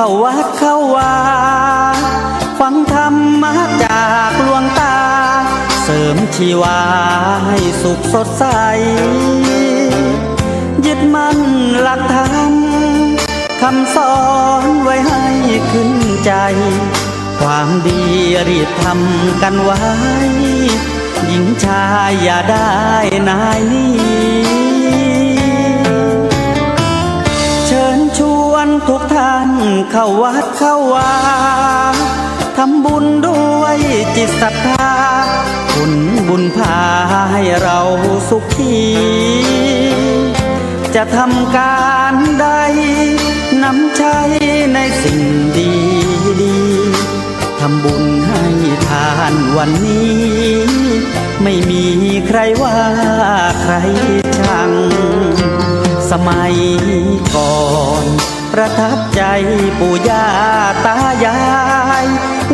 เข้าวัดเข้าวาฟังธรรมะจากหลวงตาเสริมชีวาให้สุขสดใสยึดมั่นหลักธรรมคำสอนไว้ให้ขึ้นใจความดีรีบทำกันไว้หญิงชายอย่าได้นายนี้เชิญชวนทุกท่านเข้าวัดเข้าวาทำบุญด้วยจิตศรัทธาผลบุญพาให้เราสุขีจะทำการใดนำใช้ในสิ่งดีดีทำบุญให้ทานวันนี้ไม่มีใครว่าใครชังสมัยก่อนประทับใจปู่ย่าตายาย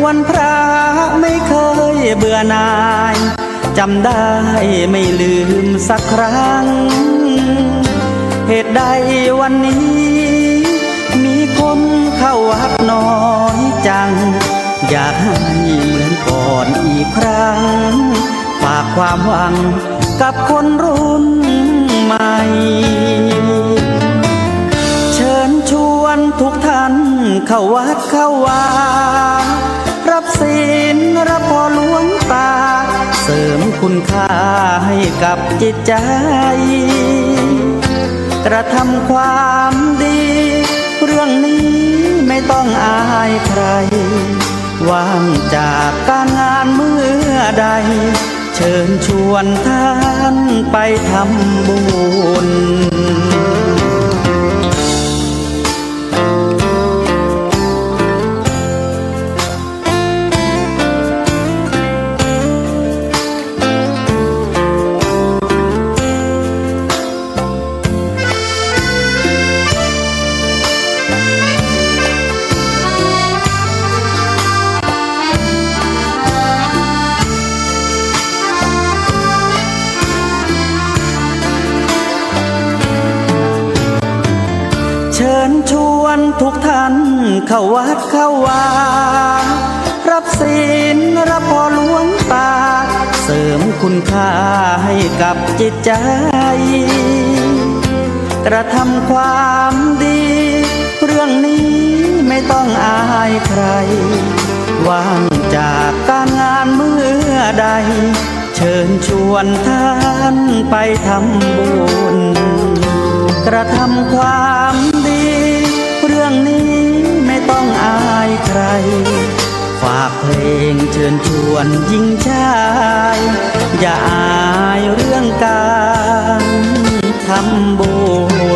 วันพระไม่เคยเบื่อหน่ายจำได้ไม่ลืมสักครั้งเหตุใดวันนี้มีคนเข้าวัดน้อยจังอยากให้เหมือนก่อนอีกครั้งฝากความหวังกับคนรุ่นใหม่เชิญชวนทุกท่านเข้าวัดเข้าวารับศีลรับพรหลวงตาเสริมคุณค่าให้กับจิตใจกระทำความดีเรื่องนี้ไม่ต้องอายใครว่างจากการงานเมื่อใดเชิญชวนท่านไปทำบุญเชิญชวนทุกท่านเข้าวัดเข้าวารับศีลรับพรหลวงตาเสริมคุณค่าให้กับจิตใจกระทำความดีเรื่องนี้ไม่ต้องอายใครว่างจากการงานเมื่อใดเชิญชวนท่านไปทำบุญกระทำความดีเรื่องนี้ไม่ต้องอายใครฝากเพลงเชิญชวนหญิงชายอย่าอายเรื่องการทำบุ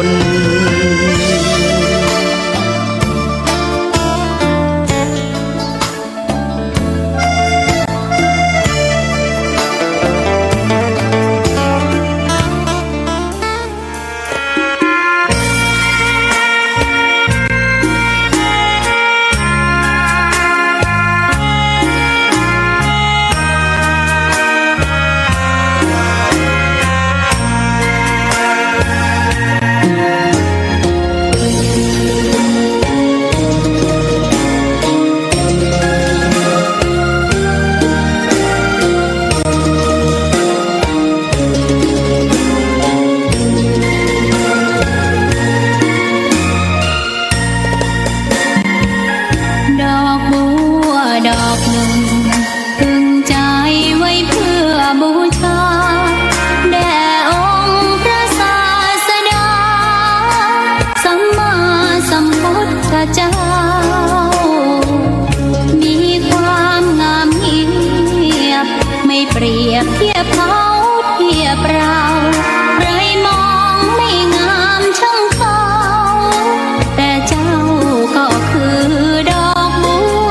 ญดอกหนึ่งพึงใจไว้เพื่อบูชาแด่องค์พระศาสดาสัมมาสัมพุทธเจ้ามีความงามเงียบไม่เปรียบเทียบเขาเทียบเราใครมองไม่งามช่างเขาแต่เจ้าก็คือดอกบัว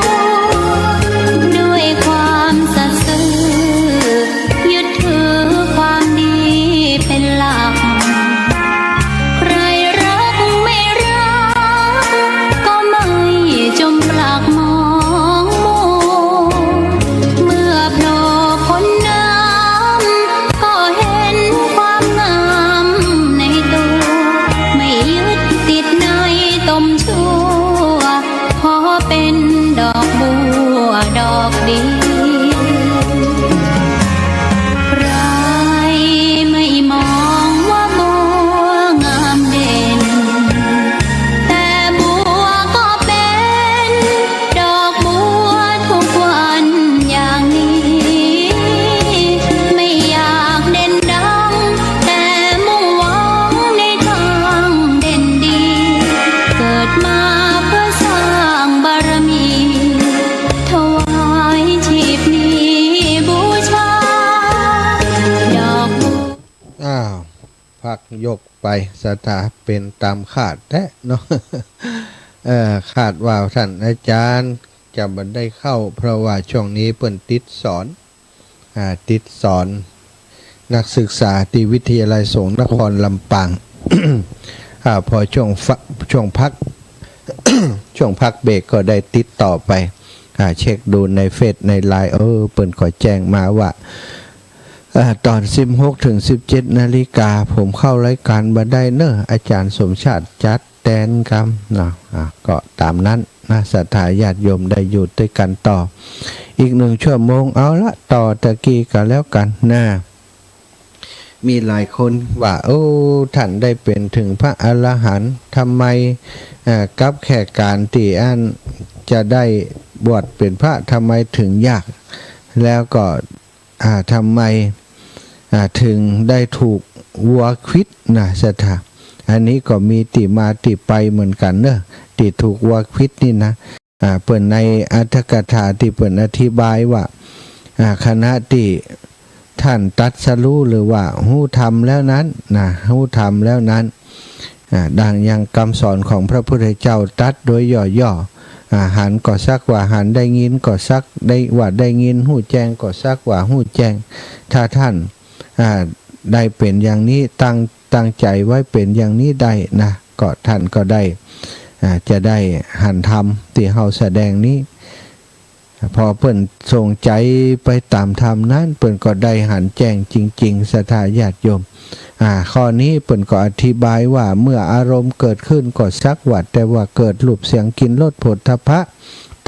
อกดี ใครไม่มองว่าบัวงามเด่น แต่บัวก็เป็นดอกบัวทุกวันอย่างนี้ ไม่อยากเด่นดัง แต่มุ่งหวังในทางเด่นดี เกิดมาเพื่อสร้างบารมี ถวายชีพนี้บูชา ดอกบัว อ้าวพักยกไปสถาเป็นตามคาดแท้เนาะ คาดว่าท่านอาจารย์จะบันได้เข้า เพราะว่าช่วงนี้เปิ่นติดสอนนักศึกษาที่วิทยาลัยสงฆ์นครลำปาง พอช่วงพัก ช่วงพักเบรกก็ได้ติดต่อไปเช็คดูในเฟซในไลน์เปิ่นขอแจ้งมาว่าตอน 16 ถึง 17 นาฬิกาผมเข้ารายการบันไดเนอะอาจารย์สมชาติจัดแดนครับนะก็ตามนั้นนะศรัทธาญาติโยมได้อยู่ด้วยกันต่ออีก1 ชั่วโมงเอาละต่อตะกี้กันแล้วกันนะมีหลายคนว่าท่านได้เป็นถึงพระอรหันต์ทำไมกับแขกการที่อันจะได้บวชเป็นพระทำไมถึงยากแล้วก็ทำไมถึงได้ถูกวัวควิดนะศรัทธาอันนี้ก็มีติมาติไปเหมือนกันเนอะที่ถูกวัวควิดนี่นะเปิดในอัตถกถาที่เปิดอธิบายว่าคณะที่ท่านตัดสรู้หรือว่าหูธรรมแล้วนั้นนะหูธรรมแล้วนั้นดังยังคำสอนของพระพุทธเจ้าตัดโดยย่อๆหันก็ซักว่าหันได้ยินก็ซักได้ว่าได้ยินหูแจ้งก็ซักว่าหูแจ้งถ้าท่านได้เป็นอย่างนี้ตั้งใจไว้เป็นอย่างนี้ได้นะก็ท่านก็ได้จะได้หันธรรมที่เฮาแสดงนี้พอเปิ้นทรงใจไปตามธรรมนั้นเปิ้นก็ได้หันแจ้งจริงๆศรัทธาญาติโยมข้อนี้เปิ้นก็อธิบายว่าเมื่ออารมณ์เกิดขึ้นก็ซักว่าแต่ว่าเกิดรูปเสียงกลิ่นรสโผฏฐัพพะ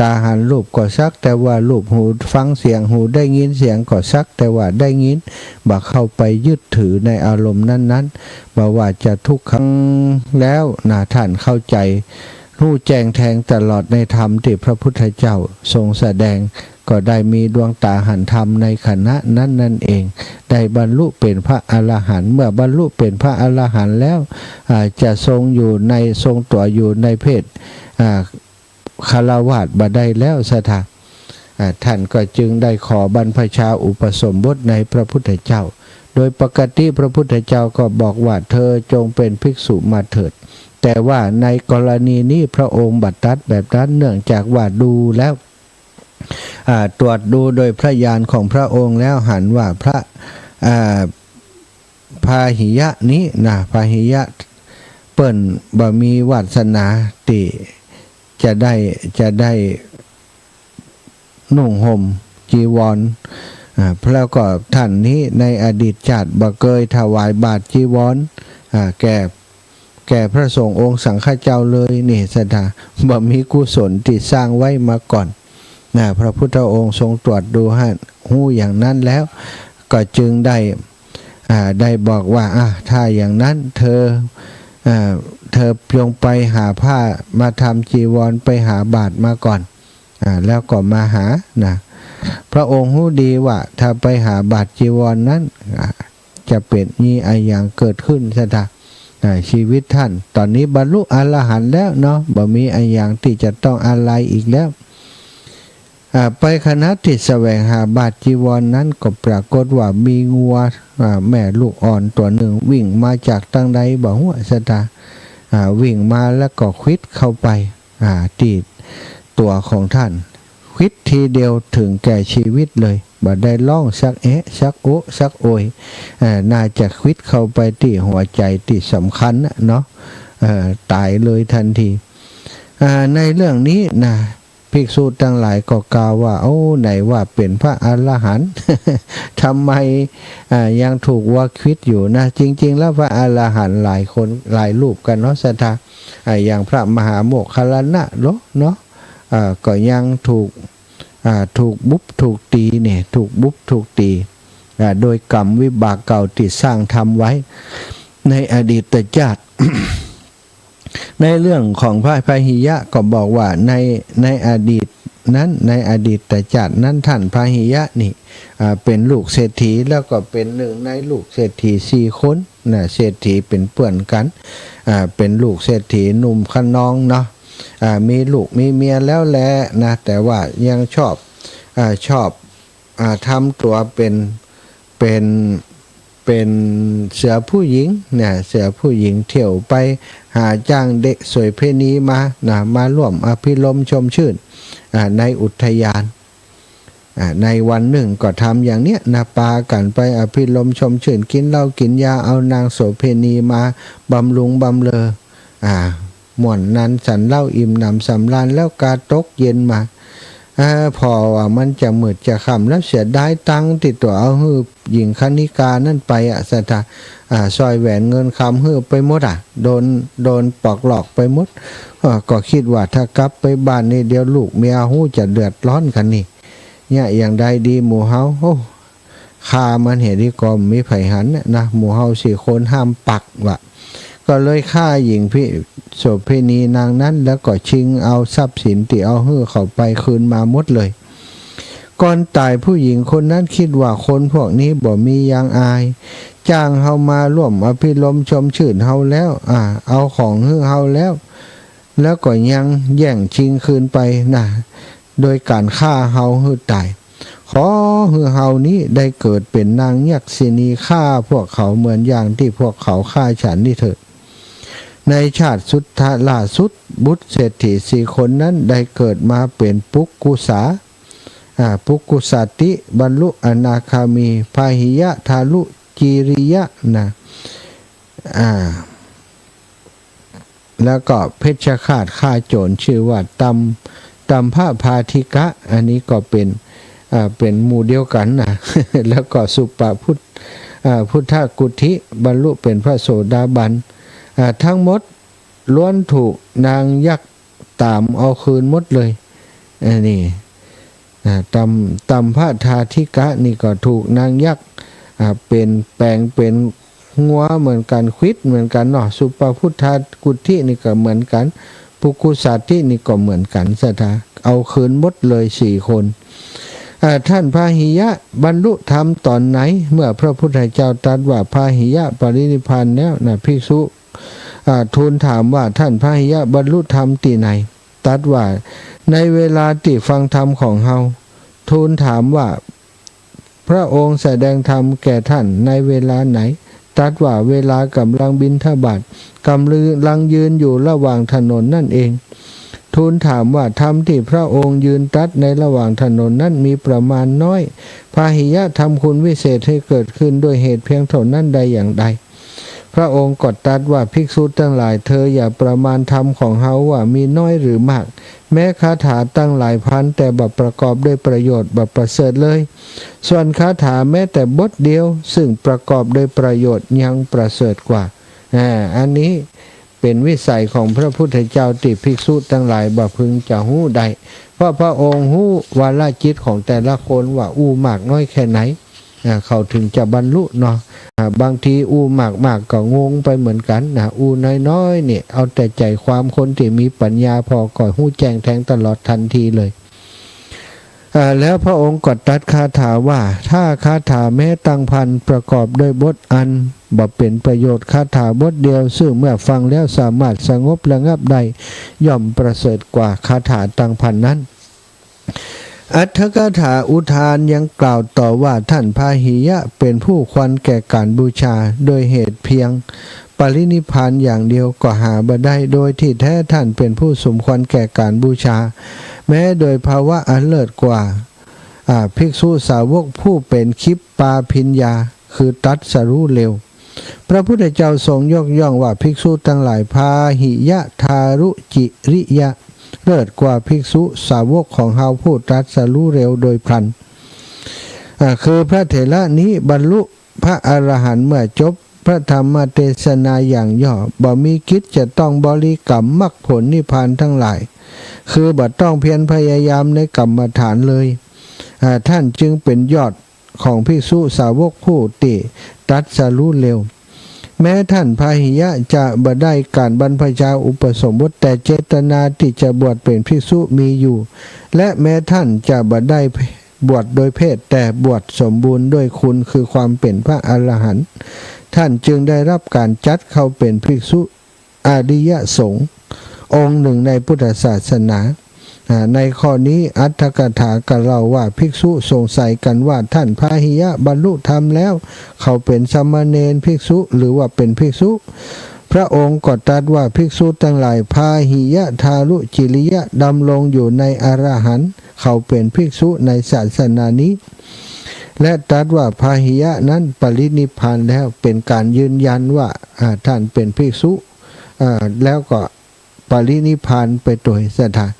ตาหันรูปก็ซักแต่ว่ารูปหูฟังเสียงหูได้ยินเสียงก็ซักแต่ว่าได้ยินบ่เข้าไปยึดถือในอารมณ์นั้นๆบ่ว่าจะทุกครั้งแล้วท่านเข้าใจรู้แจ้งแทงตลอดในธรรมที่พระพุทธเจ้าทรงแสดงก็ได้มีดวงตาหันธรรมในขณะนั้นนั่นเองได้บรรลุเป็นพระอรหันต์เมื่อบรรลุเป็นพระอรหันต์แล้วจะทรงตัวอยู่ในเพศคฤหัสถ์บ่ได้แล้วสถาท่านก็จึงได้ขอบรรพชาอุปสมบทในพระพุทธเจ้าโดยปกติพระพุทธเจ้าก็บอกว่าเธอจงเป็นภิกษุมาเถิดแต่ว่าในกรณีนี้พระองค์บัดตัดแบบนั้นเนื่องจากว่าดูแล้วตรวจดูโดยพระญาณของพระองค์แล้วหันว่าพระพาหิยะนี้พาหิยะเปิ้นบ่มีวาสนาที่จะได้นุ่งห่มจีวรแล้วก็ท่านนี้ในอดีตชาติบ่เคยถวายบาตรจีวรแก่พระสงฆ์องค์สังฆเจ้าเลยนี่สถาบ่มีกุศลที่สร้างไว้มาก่อนพระพุทธองค์ทรงตรวจดูให้หู้อย่างนั้นแล้วก็จึงได้บอกว่าถ้าอย่างนั้นเธอจงไปหาผ้ามาทำจีวรไปหาบาตรมาก่อนแล้วก็มาหาพระองค์รู้ดีว่าถ้าไปหาบาตรจีวรนั้นจะเป็นมีอย่างเกิดขึ้นซะชีวิตท่านตอนนี้บรรลุอรหันต์แล้วเนาะบ่มีอย่างที่จะต้องอะไรอีกแล้วไปคณะที่แสวงหาบาตรจีวรนั้นก็ปรากฏว่ามีงัวแม่ลูกอ่อนตัวหนึ่งวิ่งมาจากทางใดบ่ฮู้ซะวิ่งมาแล้วก็ควิดเข้าไปที่ตัวของท่านควิดทีเดียวถึงแก่ชีวิตเลยบ่ได้ร้องสักสักโอสักโอยน่าจะควิดเข้าไปที่หัวใจที่สำคัญเนาะตายเลยทันทีในเรื่องนี้ภิกษุทั้งหลายก็กล่าวว่าไหนว่าเป็นพระอรหันต์ ทำไมยังถูกวัวควิดอยู่จริงๆแล้วพระอรหันต์หลายคนหลายรูปกันเนาะศรัทธาอย่างพระมหาโมคคัลลานะเนาะก็ยังถูก ถูกบุบถูกตีเนี่ยถูกบุบถูกตีโดยกรรมวิบากเก่าที่สร้างทำไว้ในอดีตชาติ ในเรื่องของพระพาหิยะก็บอกว่าในอดีตนั้นในอดีตชาตินั้นท่านพาหิยะนี่เป็นลูกเศรษฐีแล้วก็เป็นหนึ่งในลูกเศรษฐี4 คนนะเศรษฐีเป็นเพื่อนกันเป็นลูกเศรษฐีหนุ่มขนองเนาะมีลูกมีเมียแล้วแหละนะแต่ว่ายังชอบทำตัวเป็นเสือผู้หญิงเนี่ยเสือผู้หญิงเที่ยวไปหาจ้างเด็กสวยเพณีมาร่วมอภิรมย์ชมชื่นในอุทยานในวันหนึ่งก็ทำอย่างเนี้ยนะปากันไปอภิรมย์ชมชื่นกินเหล้ากินยาเอานางโสเพณีมาบำรุงบำเรอม่วนนั้นสันเหล้าอิ่มหนำสำราญแล้วกาตกเย็นมาพอว่ามันจะมืดจะค่ำแล้วเสียดายตังค์ติดตัวเอาหื้อหญิงคณิกานั่นไปสถาซอยแหวนเงินคำหื้อไปหมดโดนปอกหลอกไปหมดก็คิดว่าถ้ากลับไปบ้านนี่เดี๋ยวลูกเมียหู้จะเดือดร้อนกันนี่เนี่ยอย่างใดดีหมู่เฮาฆ่ามันเหตุที่กรมมีไผหันนะหมู่เฮา4 คนห้ามปักว่ะก็เลยฆ่าหญิงโสเภณีนางนั้นแล้วก็ชิงเอาทรัพย์สินที่เอาหื้อเขาไปคืนมาหมดเลยก่อนตายผู้หญิงคนนั้นคิดว่าคนพวกนี้บ่มียางอายจ้างเฮามาร่วมอภิรมย์ชมชื่นเฮาแล้วเอาของหื้อเฮาแล้วก็ยังแย่งชิงคืนไปนะโดยการฆ่าเฮาหื้อตายขอหื้อเฮานี้ได้เกิดเป็นนางยักษินีฆ่าพวกเขาเหมือนอย่างที่พวกเขาฆ่าฉันนี่เถิดในชาติสุดท้ายล่าสุดบุตรเศรษฐี4 คนนั้นได้เกิดมาเป็นปุกกุสาปุกกุสาติบรรลุอนาคามีพาหิยะทาลุจีริยะนะแล้วก็เพชฌฆาตฆ่าโจรชื่อว่าตัมพะพาธิกะอันนี้ก็เป็นหมู่เดียวกันนะ แล้วก็สุปพุทธกุฏิบรรลุเป็นพระโสดาบันทั้งหมดล้วนถูกนางยักษ์ตามเอาคืนหมดเลยนี่ตัมพะทาธิกะนี่ก็ถูกนางยักษ์เป็นแปลงเป็นงัวเหมือนกันควิดเหมือนกันเนาะสุปพุทธกุฏินี่ก็เหมือนกันปุกุสัตตินี่ก็เหมือนกันสถาเอาคืนหมดเลย4 คนท่านพาหิยะบรรลุธรรมตอนไหนเมื่อพระพุทธเจ้าตรัสว่าพาหิยะปรินิพพานแล้วนะภิกษุทูลถามว่าท่านพาหิยะบรรลุธรรมที่ไหนตรัสว่าในเวลาที่ฟังธรรมของเฮาทูลถามว่าพระองค์แสดงธรรมแก่ท่านในเวลาไหนตรัสว่าเวลากำลังบิณฑบาตกำลังยืนอยู่ระหว่างถนนนั่นเองทูลถามว่าธรรมที่พระองค์ยืนตรัสในระหว่างถนนนั้นมีประมาณน้อยพาหิยะทำคุณวิเศษให้เกิดขึ้นด้วยเหตุเพียงเท่านั้นใดอย่างใดพระองค์ก็ตรัสว่าภิกษุทั้งหลายเธออย่าประมาณธรรมของเฮาว่ามีน้อยหรือมากแม้คาถาตั้งหลายพันแต่บัพประกอบด้วยประโยชน์บัพประเสริฐเลยส่วนคาถาแม้แต่บทเดียวซึ่งประกอบด้วยประโยชน์ยังประเสริฐกว่าอันนี้เป็นวิสัยของพระพุทธเจ้าที่ภิกษุทั้งหลายบ่พึงจะหู้ได้เพราะพระองค์หู้วาลจิตของแต่ละคนว่าอู้มากน้อยแค่ไหนเขาถึงจะบรรลุเนาะบางทีอู้มากก็งงไปเหมือนกันนะอู้น้อยเนี่ยเอาแต่ใจความคนที่มีปัญญาพอก่อยหู้แจ้งแทงตลอดทันทีเลยแล้วพระองค์ก็ตรัสคาถาว่าถ้าคาถาแม้ตั้งพันประกอบด้วยบทอันบ่เป็นประโยชน์คาถาบทเดียวซึ่งเมื่อฟังแล้วสามารถสงบระงับได้ย่อมประเสริฐกว่าคาถาตั้งพันนั้นอัตถกถาอุทานยังกล่าวต่อว่าท่านพาหิยะเป็นผู้ควรแก่การบูชาโดยเหตุเพียงปรินิพพานอย่างเดียวก็หาบ่ได้โดยที่แท้ท่านเป็นผู้สมควรแก่การบูชาแม้โดยภาวะอันเลิศกว่าภิกษุสาวกผู้เป็นคิปปาพิญญาคือตรัสรู้เร็วพระพุทธเจ้าทรงยกย่องว่าภิกษุทั้งหลายพาหิยะทารุจิริยะเลิศกว่าภิกษุสาวกของเฮาผู้ตรัสรู้เร็วโดยพลันคือพระเถระนี้บรรลุพระอรหันต์เมื่อจบพระธรรมเทศนาอย่างย่อบ่มีกิจจะต้องบริกรรมมรรคผลนิพพานทั้งหลาย คือบัดต้องเพียรพยายามในกรรมฐานเลยท่านจึงเป็นยอดของภิกษุสาวกผู้ติตรัสรู้เร็วแม้ท่านพาหิยะจะบ่ได้การบรรพชาอุปสมบทแต่เจตนาที่จะบวชเป็นภิกษุมีอยู่ และแม้ท่านจะบ่ได้บวชโดยเพศแต่บวชสมบูรณ์ด้วยคุณคือความเป็นพระอรหันต์ท่านจึงได้รับการจัดเข้าเป็นภิกษุอริยสงฆ์องค์หนึ่งในพุทธศาสนาในข้อนี้อัตถกถากล่าวว่าภิกษุสงสัยกันว่าท่านพาหิยะบรรลุธรรมแล้วเขาเป็นสามเณรภิกษุหรือว่าเป็นภิกษุพระองค์ก็ตรัสว่าภิกษุทั้งหลายพาหิยะทารุจิริยะดำรงอยู่ในอรหันต์เขาเป็นภิกษุในศาสนานี้และตรัสว่าพาหิยะนั้นปรินิพพานแล้วเป็นการยืนยันว่าท่านเป็นภิกษุแล้วก็ปรินิพพานไปโดยสถาน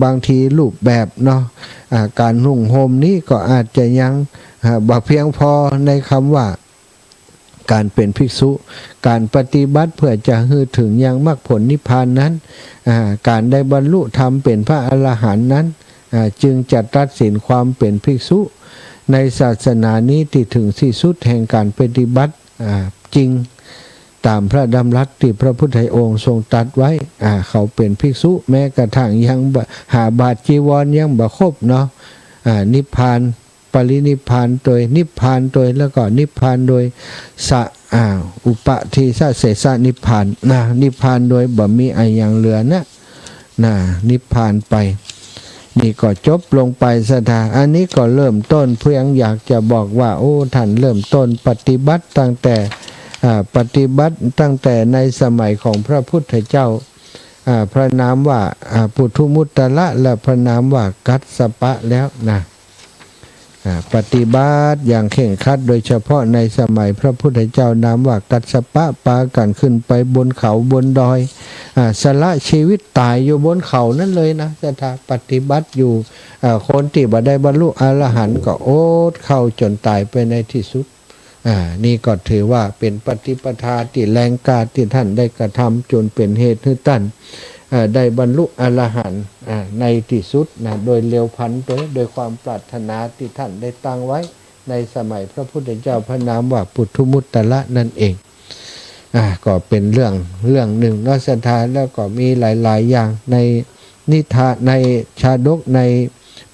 บางทีรูปแบบเนาะการนุ่งห่มนี้ก็อาจจะยังบ่เพียงพอในคำว่าการเป็นภิกษุการปฏิบัติเพื่อจะให้ถึงยังมรรคผลนิพพานนั้นการได้บรรลุธรรมเป็นพระอรหันต์นั้นจึงจะตัดสินความเป็นภิกษุในศาสนานี้ที่ถึงที่สุดแห่งการปฏิบัติจริงตามพระดำรัสที่พระพุทธองค์ทรงตรัสไว้เขาเป็นภิกษุแม้กระทั่งยังหาบาทจีวรยังบ่ครบเนาะนิพพานปรินิพพานโดยนิพพานโดยแล้วก็นิพพานโดยอุปธิสะเสสะนิพพานนิพพานโดยบ่มีอะไรอย่างเหลือนะนิพพานไปนี่ก็จบลงไปสถาอันนี้ก็เริ่มต้นเพียงอยากจะบอกว่าโอ้ท่านเริ่มต้นปฏิบัติตั้งแต่ในสมัยของพระพุทธเจ้าพระนามว่าปุถุมุตตะและพระนามว่ากัสสปะแล้วนะปฏิบัติอย่างเคร่งครัดโดยเฉพาะในสมัยพระพุทธเจ้านามว่ากัสสปะปากันขึ้นไปบนเขาบนดอยสละชีวิตตายอยู่บนเขานั่นเลยนะสถาปฏิบัติอยู่คนที่บ่ได้บรรลุอรหันต์ก็โอดเข้าจนตายไปในที่สุดนี่ก็ถือว่าเป็นปฏิปทาที่แรงกล้าที่ท่านได้กระทำจนเป็นเหตุให้ท่านได้บรรลุอรหันต์ในที่สุดนะโดยเร็วพลันโดยความปรารถนาที่ท่านได้ตั้งไว้ในสมัยพระพุทธเจ้าพระนามว่าปุถุมุตตะนั่นเองก็เป็นเรื่องหนึ่งนอกสถานแล้วก็มีหลายๆอย่างในนิทานในชาดกใน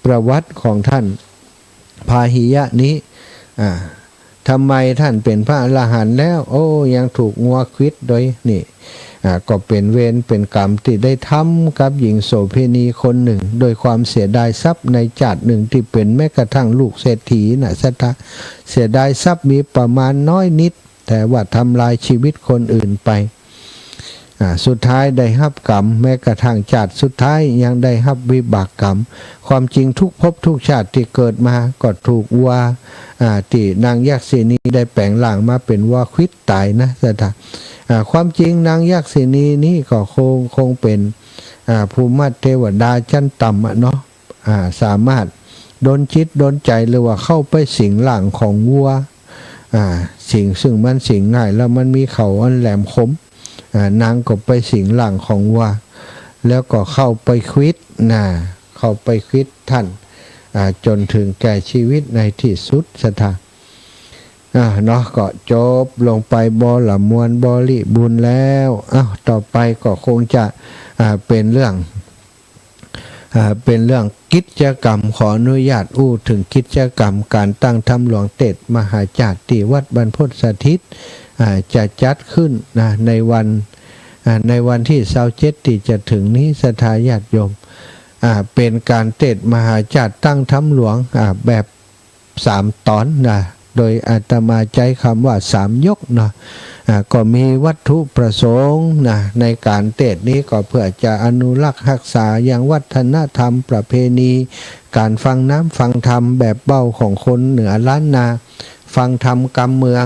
ประวัติของท่านพาหิยะนี้ทำไมท่านเป็นพระอรหันต์แล้วยังถูกงัวควิดโดยนี่ก็เป็นเวรเป็นกรรมที่ได้ทำกับหญิงโสเภณีคนหนึ่งโดยความเสียดายทรัพย์ในชาติหนึ่งที่เป็นแม้กระทั่งลูกเศรษฐีนะสัทเสียดายทรัพย์มีประมาณน้อยนิดแต่ว่าทำลายชีวิตคนอื่นไปสุดท้ายได้รับกรรมแม้กระทั่งชาติสุดท้ายยังได้รับวิบากกรรมความจริงทุกภพทุกชาติที่เกิดมาก็ถูกวัวที่นางยักษินีได้แปลงร่างมาเป็นวัวควิดตายนะสัทความจริงนางยักษินีนี้ก็คงเป็นภูมิเทวดาชั้นต่ำเนาะสามารถโดนจิตโดนใจหรือว่าเข้าไปสิงร่างของวัวสิ่งซึ่งมันสิงง่ายแล้วมันมีเขาอันแหลมคมนางก็ไปสิงร่างของวัวแล้วก็เข้าไปควิดท่านจนถึงแก่ชีวิตในที่สุดสถานเนาะก็จบลงไปบละมวลบริบูรณ์แล้วต่อไปก็คงจะเป็นเรื่องกิจกรรมขออนุญาตถึงกิจกรรมการตั้งธรรมหลวงเตศมหาจารย์ที่วัดบรรพตสถิตจะจัดขึ้นในวันที่27ที่จะถึงนี้สถาญาติโยมเป็นการเทศมหาจารย์ตั้งธรรมหลวงแบบ3 ตอนโดยอาตมาใจคำว่า3 ยกก็มีวัตถุประสงค์ในการเทศนี้ก็เพื่อจะอนุรักษ์รักษาอย่างวัฒนธรรมประเพณีการฟังน้ำฟังธรรมแบบเบ้าของคนเหนือล้านนาฟังธรรมกำเมือง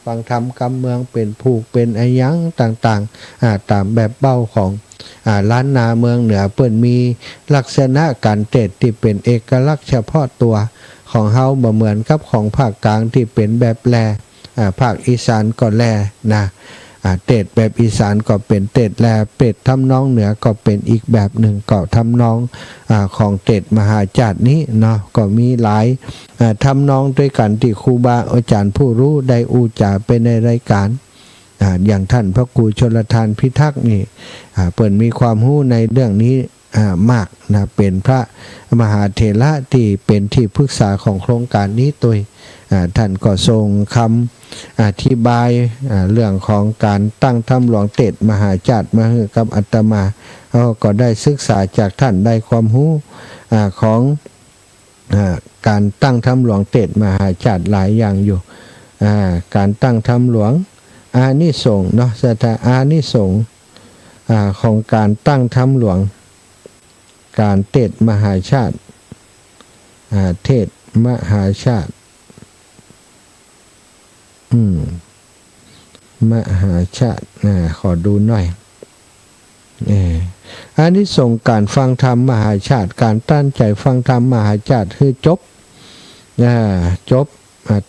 ฟังธรรมกำเมืองเป็นผูกเป็นอายั้งต่างๆตามแบบเบ้าของล้านนาเมืองเหนือเปิ้นมีลักษณะการเทศที่เป็นเอกลักษณ์เฉพาะตัวของเฮาบ่เหมือนกับของภาคกลางที่เป็นแบบแลภาคอีสานก็แล เตดแบบอีสานก็เป็นเตดแลเปดทำนองเหนือก็เป็นอีกแบบหนึ่งก็ทำนองของเตดมหาจาตุนี้เนาะก็มีหลายทำนองด้วยกันที่ครูบาอาจารย์ผู้รู้ได้อูจาไปในรายการอย่างท่านพระครูชลทานพิทักษ์นี่เปิดมีความรู้ในเรื่องนี้มากนะเป็นพระมหาเถระที่เป็นที่ปรึกษาของโครงการนี้ตัวท่านก็ทรงคำอธิบายเรื่องของการตั้งถ้ำหลวงเตดมหาจาตุมาให้กับอาตมาก็ได้ศึกษาจากท่านได้ความรู้ของการตั้งถ้ำหลวงเตดมหาจาตุหลายอย่างอยู่การตั้งถ้ำหลวงอานิสงส์เนาะสถานอานิสงส์ของการตั้งถ้ำหลวงการเทศมหาชาติเทศมหาชาติมหาชาติขอดูหน่อยอานิสงส์การฟังธรรมมหาชาติการตั้งใจฟังธรรมมหาชาติคือจบ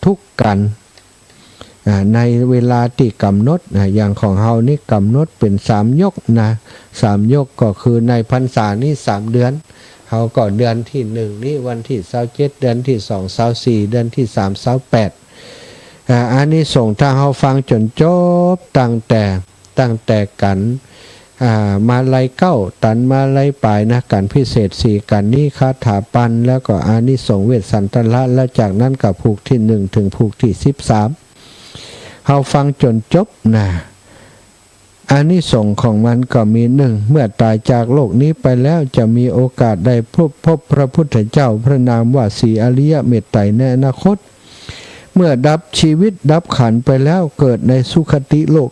ทุกกันในเวลาที่กำหนดอย่างของเฮานี่กำหนดเป็น3 ยกนะ3 ยกก็คือในพรรษานี่3 เดือนเฮาก็เดือนที่1นี่วันที่27เดือนที่2 24เดือนที่3 28อันนี้ส่งถ้าเฮาฟังจนจบตั้งแต่กันมาลัย9ตันมาลัยปลายนะกันพิเศษ4กันนี้คาถาปันแล้วก็อานิสงส์เวสสันตละแล้วจากนั้นกับผูกที่1ถึงผูกที่13เฮาฟังจนจบนะอานิสงส์ของมันก็มี1เมื่อตายจากโลกนี้ไปแล้วจะมีโอกาสได้พบพระพุทธเจ้าพระนามว่าศรีอริยเมตไตรในอนาคตเมื่อดับชีวิตดับขันธ์ไปแล้วเกิดในสุคติโลก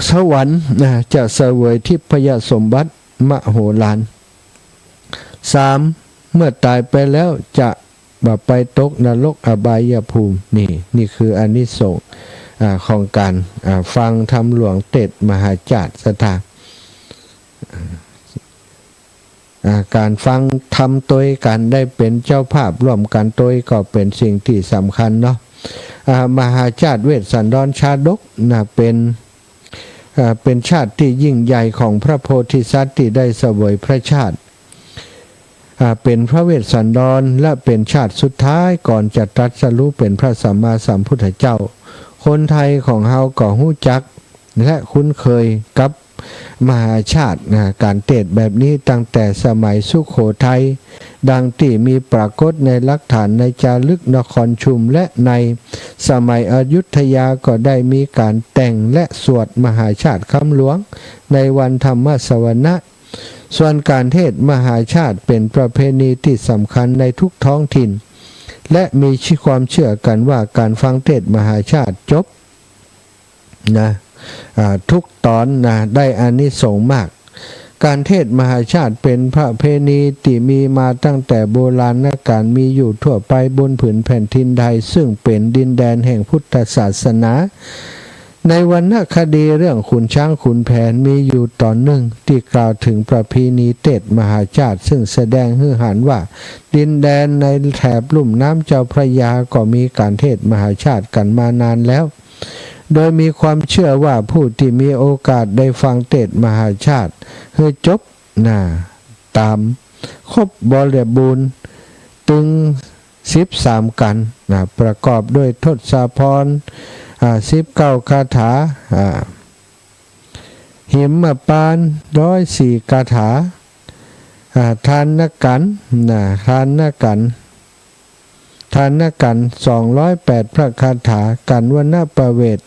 สวรรค์จะเสวยทิพยสมบัติมโหฬาร3เมื่อตายไปแล้วจะไปตกนรกอบายภูมินี่คืออานิสงส์ของการฟังธรรมหลวงเตดมหาจาตุสถานการฟังธรรมตัวกันได้เป็นเจ้าภาพร่วมกันตัวก็เป็นสิ่งที่สำคัญเนาะมหาจาตุเวสสันดรชาดกเป็นชาติที่ยิ่งใหญ่ของพระโพธิสัตว์ที่ได้เสวยพระชาติเป็นพระเวสสันดรและเป็นชาติสุดท้ายก่อนจะตรัสรู้เป็นพระสัมมาสัมพุทธเจ้าคนไทยของเฮาก็ฮู้จักและคุ้นเคยกับมหาชาติการเทศแบบนี้ตั้งแต่สมัยสุโขทัยดังที่มีปรากฏในหลักฐานในจารึกนครชุมและในสมัยอยุธยาก็ได้มีการแต่งและสวดมหาชาติคำหลวงในวันธรรมสวนะส่วนการเทศมหาชาติเป็นประเพณีที่สำคัญในทุกท้องถิ่นและมีความเชื่อกันว่าการฟังเทศมหาชาติจบทุกตอนได้อานิสงส์มากการเทศมหาชาติเป็นประเพณีที่มีมาตั้งแต่โบราณกาลมีอยู่ทั่วไปบนผืนแผ่นดินไทยซึ่งเป็นดินแดนแห่งพุทธศาสนาในวรรณคดีเรื่องขุนช้างขุนแผนมีอยู่ตอนหนึ่งที่กล่าวถึงประเพณีเทศมหาชาติซึ่งแสดงให้เห็นว่าดินแดนในแถบลุ่มน้ำเจ้าพระยาก็มีการเทศมหาชาติกันมานานแล้วโดยมีความเชื่อว่าผู้ที่มีโอกาสได้ฟังเทศมหาชาติให้จบตามครบบริบูรณ์ถึง13กันประกอบด้วยทศพร19คาถาหิมปาน104คาถาทานกันทานกัน208พระคาถากันวณประเวท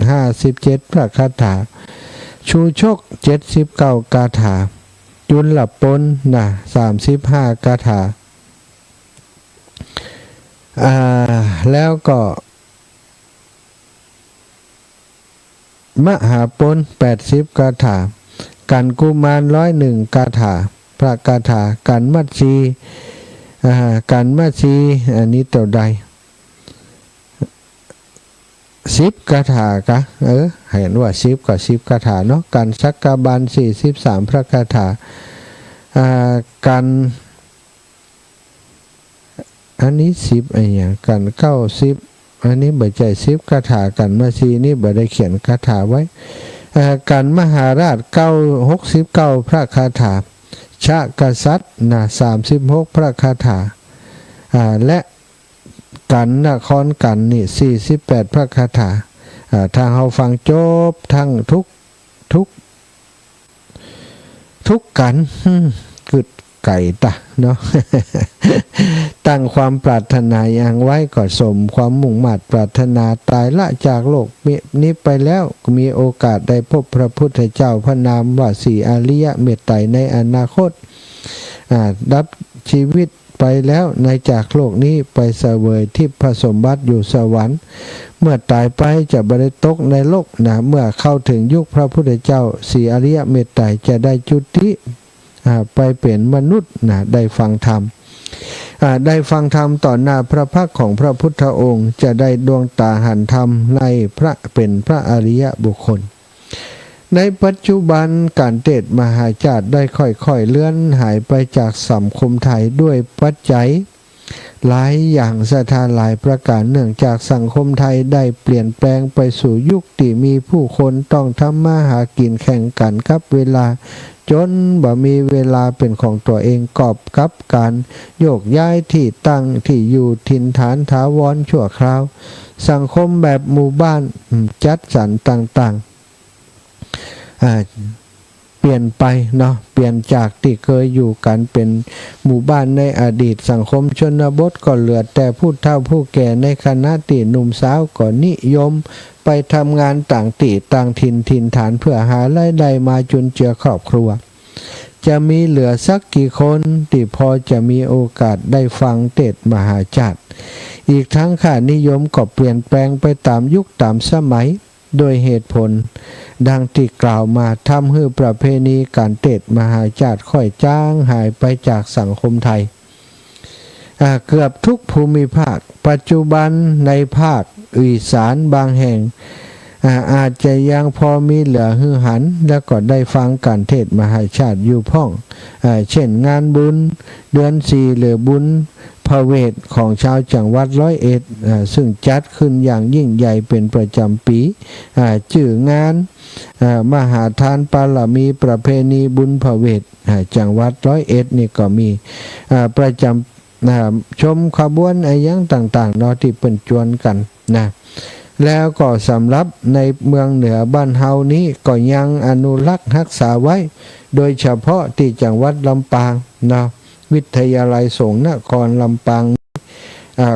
57พระคาถาชูชก79คาถาจุลปน35คาถาแล้วก็มหาปน80คาถากันกุมาร101คาถาพระคาถากันมัชชีอันนี้เท่าใด10คาถากะเห็นว่า10กับ10คาถาเนาะกันสักกะบัน43พระคาถากันอันนี้10อะไรอย่างกัน90 อันนี้บ่ใจ10คาถากันมาซีนี่บ่ได้เขียนคาถาไว้กันมหาราช69พระคาถาชะกษัตริย์นะ36พระคาถาและกันนครกันนี่48พระคาถาทางเฮาฟังจบทั้งทุกกันกึดไก่ตะเนาะ ตั้งความปรารถนาอย่างไว้ก็สมความมุ่งมั่นปรารถนาตายละจากโลกนี้ไปแล้วมีโอกาสได้พบพระพุทธเจ้าพระนามว่าสีอริยเมตไตรในอนาคตดับชีวิตไปแล้วในจากโลกนี้ไปเสวยที่พระสมบัติอยู่สวรรค์เมื่อตายไปจะบริตกในโลกนะเมื่อเข้าถึงยุคพระพุทธเจ้าสีอริยเมตไตรจะได้จุติไปเป็นมนุษย์นะได้ฟังธรรมได้ฟังธรรมต่อหน้าพระพักของพระพุทธองค์จะได้ดวงตาหันธรรมในพระเป็นพระอริยบุคคลในปัจจุบันการเทศน์มหาชาติได้ค่อยๆเลื่อนหายไปจากสังคมไทยด้วยปัจจัยหลายอย่างสถานหลายประการเนื่องจากสังคมไทยได้เปลี่ยนแปลงไปสู่ยุคที่มีผู้คนต้องทำมาหากินแข่งกันกับเวลาจนบ่มีเวลาเป็นของตัวเองกอบกับการโยกย้ายที่ตั้งที่อยู่ถิ่นฐานถาวรชั่วคราวสังคมแบบหมู่บ้านจัดสรรต่างๆเปลี่ยนไปเนาะเปลี่ยนจากที่เคยอยู่กันเป็นหมู่บ้านในอดีตสังคมชนบทก็เหลือแต่ผู้เฒ่าผู้แก่ในคณะที่หนุ่มสาวก็นิยมไปทำงานต่างที่ต่างถิ่นฐานเพื่อหารายได้มาจุนเจือครอบครัวจะมีเหลือสักกี่คนที่พอจะมีโอกาสได้ฟังเทศน์มหาชาติอีกทั้งค่านิยมก็เปลี่ยนแปลงไปตามยุคตามสมัยโดยเหตุผลดังที่กล่าวมาทำให้ประเพณีการเทศน์มหาชาติค่อยจางหายไปจากสังคมไทยเกือบทุกภูมิภาคปัจจุบันในภาคอีสานบางแห่งอาจจะยังพอมีเหลือหือหันแล้วก็ได้ฟังการเทศน์มหาชาติอยู่พ่องเช่นงานบุญเดือน4หรือบุญพระเวทของชาวจังหวัด101ซึ่งจัดขึ้นอย่างยิ่งใหญ่เป็นประจำปีชื่องานมหาทานปาลมีประเพณีบุญพระเวทจังหวัด101นี่ก็มีประจำชมขบวนอย่างต่างๆเนาะที่เป็นจวนกันนะแล้วก็สำหรับในเมืองเหนือบ้านเฮานี้ก็ยังอนุรักษ์รักษาไว้โดยเฉพาะที่จังหวัดลำปางเนาะวิทยาลัยสงฆ์นครลำปาง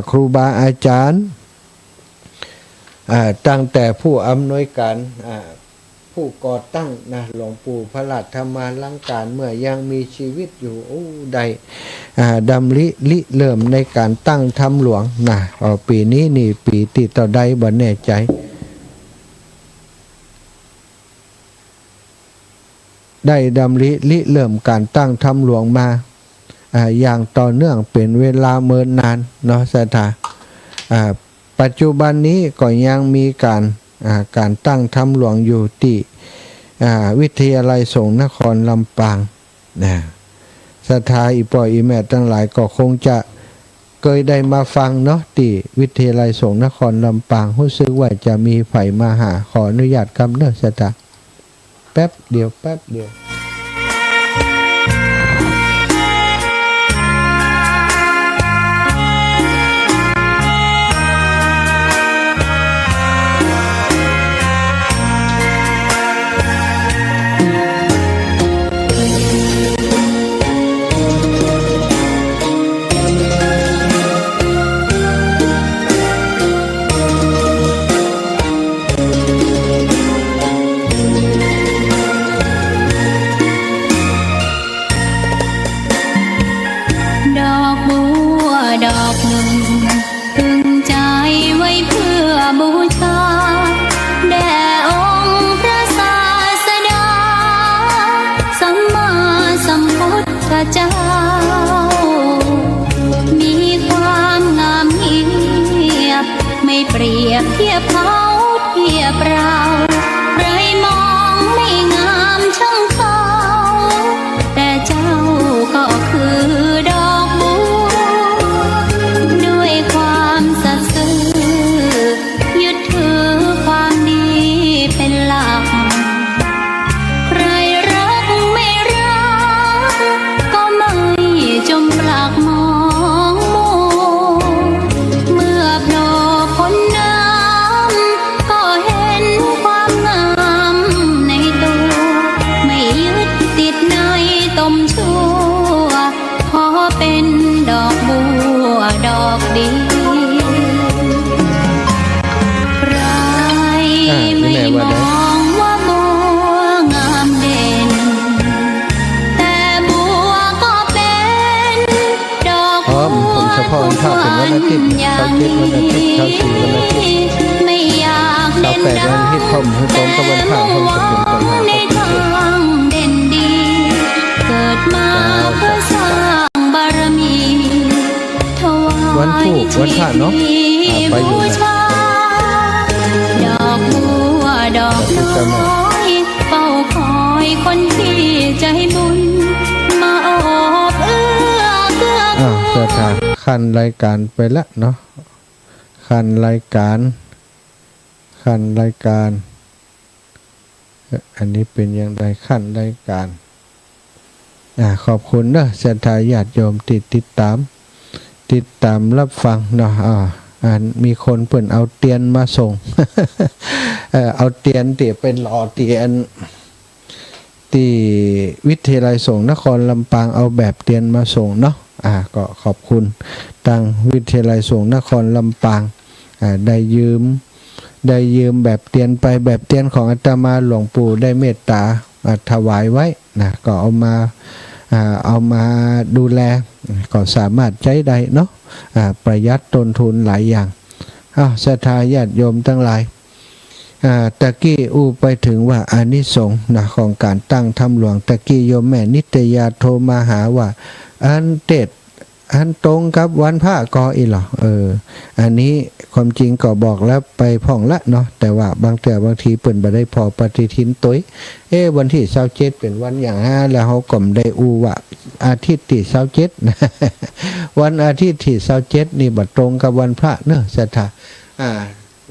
ครูบาอาจารย์ตั้งแต่ผู้อำนวยการผู้ก่อตั้งนะหลวงปู่พระราชธรรมาลังการเมื่อยังมีชีวิตอยู่ได้ดำริเริ่มในการตั้งธรรมหลวงนะปีนี้นี่ปีที่ต่อใดบ่แน่ใจได้ดำริเริ่มการตั้งธรรมหลวงมาอย่างต่อเนื่องเป็นเวลาเมินนานเนาะสถาปัจจุบันนี้ก็ยังมีการตั้งธรรมหลวงอยู่ที่วิทยาลัยสงฆ์นครลำปางนะศรัทธาอีปออีแม่ทั้งหลายก็คงจะเคยได้มาฟังเนาะที่วิทยาลัยสงฆ์นครลำปางรู้สึกว่าจะมีไผมาหาขออนุญาตคำเด้อศรัทธาแป๊บเดียวดอกบัวดอกหนึ่งพึงใจไว้เพื่อบูชาแด่องค์พระศาสดาสัมมาสัมพุทธเจ้ามีความงามเงียบไม่เปรียบเทียบเขาเทียบเราใครมองไม่งามช่างเขาแต่เจ้าก็คือดอกบัวด้วยความสัตย์ซื่อ อกดีใครไม่มองว่าบัวงามเด่นแต่บัวก็เป็นดอกบัวของขวัญอย่างนี้ไม่อยากเด่นดังแต่มุ่งหวังในทางเด่นดีเกิดมาเพื่อสร้างบารมีถวายชีวิตบูชาดอกบัวดอกน้อยเฝ้าคอยคนที่ใจบุญมาโอบเอื้อเกื้อกูล จะทางขั้นรายการไปละเนาะขั้นรายการอันนี้เป็นอย่างไรขั้นรายการขอบคุณนะศรัทธาญาติโยมติดตามรับฟังเนาะมีคนเปิ่นเอาเตียนมาส่ง เอาเตียนที่เป็นหล่อเตียนที่วิทยาลัยสงฆ์นครลำปางเอาแบบเตียนมาส่งเนาะก็ขอบคุณทางวิทยาลัยสงฆ์นครลำปางได้ยืมแบบเตียนไปแบบเตียนของอาตมาหลวงปู่ได้เมตตาถวายไว้นะก็เอามาดูแลก็สามารถใช้ได้เนาะประหยัดต้นทุนหลายอย่างศรัทธาญาติโยมทั้งหลายตะกี้ไปถึงว่าอานิสงส์นะของการตั้งธรรมหลวงตะกี้โยมแม่นิตยาโทรมาหาว่าอันตรงกับวันพระกออีหรออันนี้ความจริงก็บอกแล้วไปพ่องละเนาะแต่ว่าบางทีเปิ่นบ่ได้พอปฏิทินตุ้ยวันที่27เป็นวันอย่างแล้วเฮาก็ได้ว่าอาทิตย์ที่27นะวันอาทิตย์ที่27นี่บ่ตรงกับวันพระเนอะศรัทธา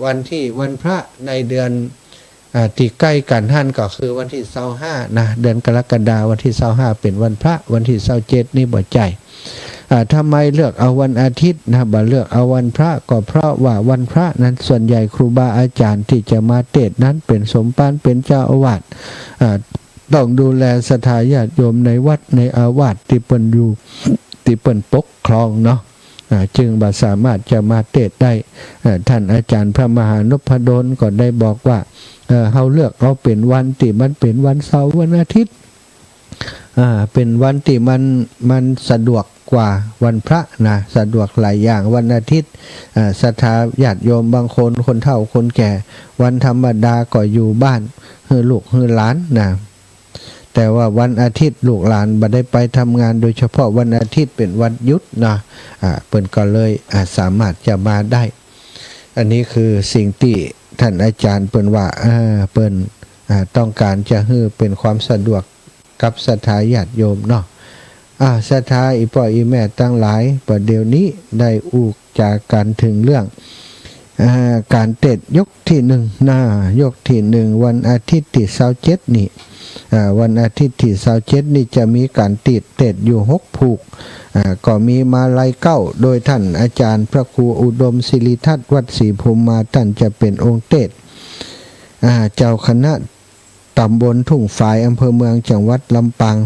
วันพระในเดือนที่ใกล้กันท่านก็คือวันที่25นะเดือนกรกฎาคมวันที่25เป็นวันพระวันที่27นี่บ่ใจทำไมเลือกเอาวันอาทิตย์นะบ่เลือกเอาวันพระก็เพราะว่าวันพระนั้นส่วนใหญ่ครูบาอาจารย์ที่จะมาเทศน์นั้นเป็นสมภารเป็นเจ้าอาวาสต้องดูแลศรัทธาญาติโยมในวัดในอาวาสที่เปิ้นอยู่ที่เปิ้นปกครองเนาะจึงบ่สามารถจะมาเทศน์ได้ท่านอาจารย์พระมหานพดลก็ได้บอกว่าเฮาเลือกเอาเป็นวันที่มันเป็นวันเสาร์วันอาทิตย์เป็นวันที่มันสะดวกกว่าวันพระนะสะดวกหลายอย่างวันอาทิตย์ศรัทธาญาติโยมบางคนเฒ่าคนแก่วันธรรมดาก็อยู่บ้านลูกหลานนะแต่ว่าวันอาทิตย์ลูกหลานบ่ได้ไปทำงานโดยเฉพาะวันอาทิตย์เป็นวันหยุดนะเปิ้นก็เลยสามารถจะมาได้อันนี้คือสิ่งที่ท่านอาจารย์เปิ้นว่าเปิ้นต้องการจะให้เป็นความสะดวกกับศรัทธาญาติโยมเนาะศรัทธาอีพ่ออีแม่ตั้งหลายประเดี๋ยวนี้ได้อูกจากกันถึงเรื่องการเทศน์ยกที่1ยกที่1วันอาทิตย์ที่27นี่วันอาทิตย์ที่27นี่จะมีการเทศน์อยู่6ผูกก็มีมาลัย9โดยท่านอาจารย์พระครูอุดมศิริทัตน์วัดศรีภูมิมาท่านจะเป็นองค์เทศน์เจ้าคณะตำบลทุ่งฝายอำเภอเมืองจังหวัดลำปาง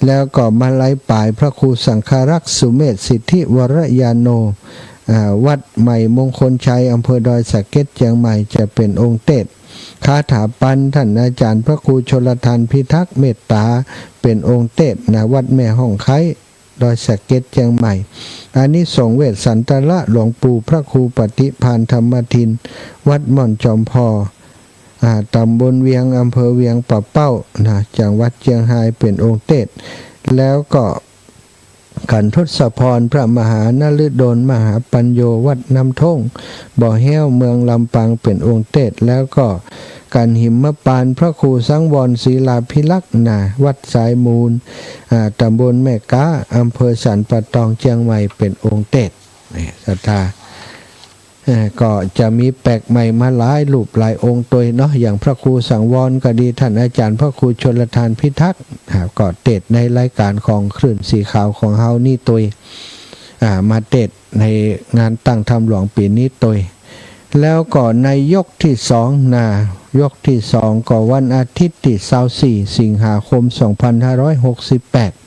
แล้วก็มาลัยป่ายพระครูสังฆรักษ์สุเมธสิทธิวรยานโนวัดใหม่มงคลชัยอำเภอดอยสะเก็ดเชียงใหม่จะเป็นองค์เทศน์คาถาปันท่านอาจารย์พระครูชลทานพิทักษ์เมตตาเป็นองค์เทศน์วัดแม่ห้องไคดอยสะเก็ดเชียงใหม่อานิสงส์เวสสันตละหลวงปู่พระครูปฏิภาณธรรมทินวัดม่อนจอมพอตำบลเวียงอำเภอเวียงป่าเป้าจังหวัดเชียงรายเป็นองค์เทศน์แล้วก็ขันทศพรพระมหานฤดลมหาปัญโยวัดน้ำท่งบ่อแห้วเมืองลำปางเป็นองค์เทศน์แล้วก็กันหิมปานพระครูสังวรศรีลาภิลักษ์วัดสายมูลตำบลแม่ก้าอำเภอสันป่าตองเชียงใหม่เป็นองค์เทศน์ศรัทธาก็จะมีแปลกใหม่มาหลายรูปหลายองค์ตัวเนาะอย่างพระครูสังวรก็ดีท่านอาจารย์พระครูชลทานพิทักษ์ก็เทศในรายการของคลื่นสีขาวของเฮานี่ตัวมาเทศในงานตั้งธรรมหลวงปีนี้ตัวแล้วก็ในยกที่2ยกที่2ก็วันอาทิตย์ที่24สิงหาคม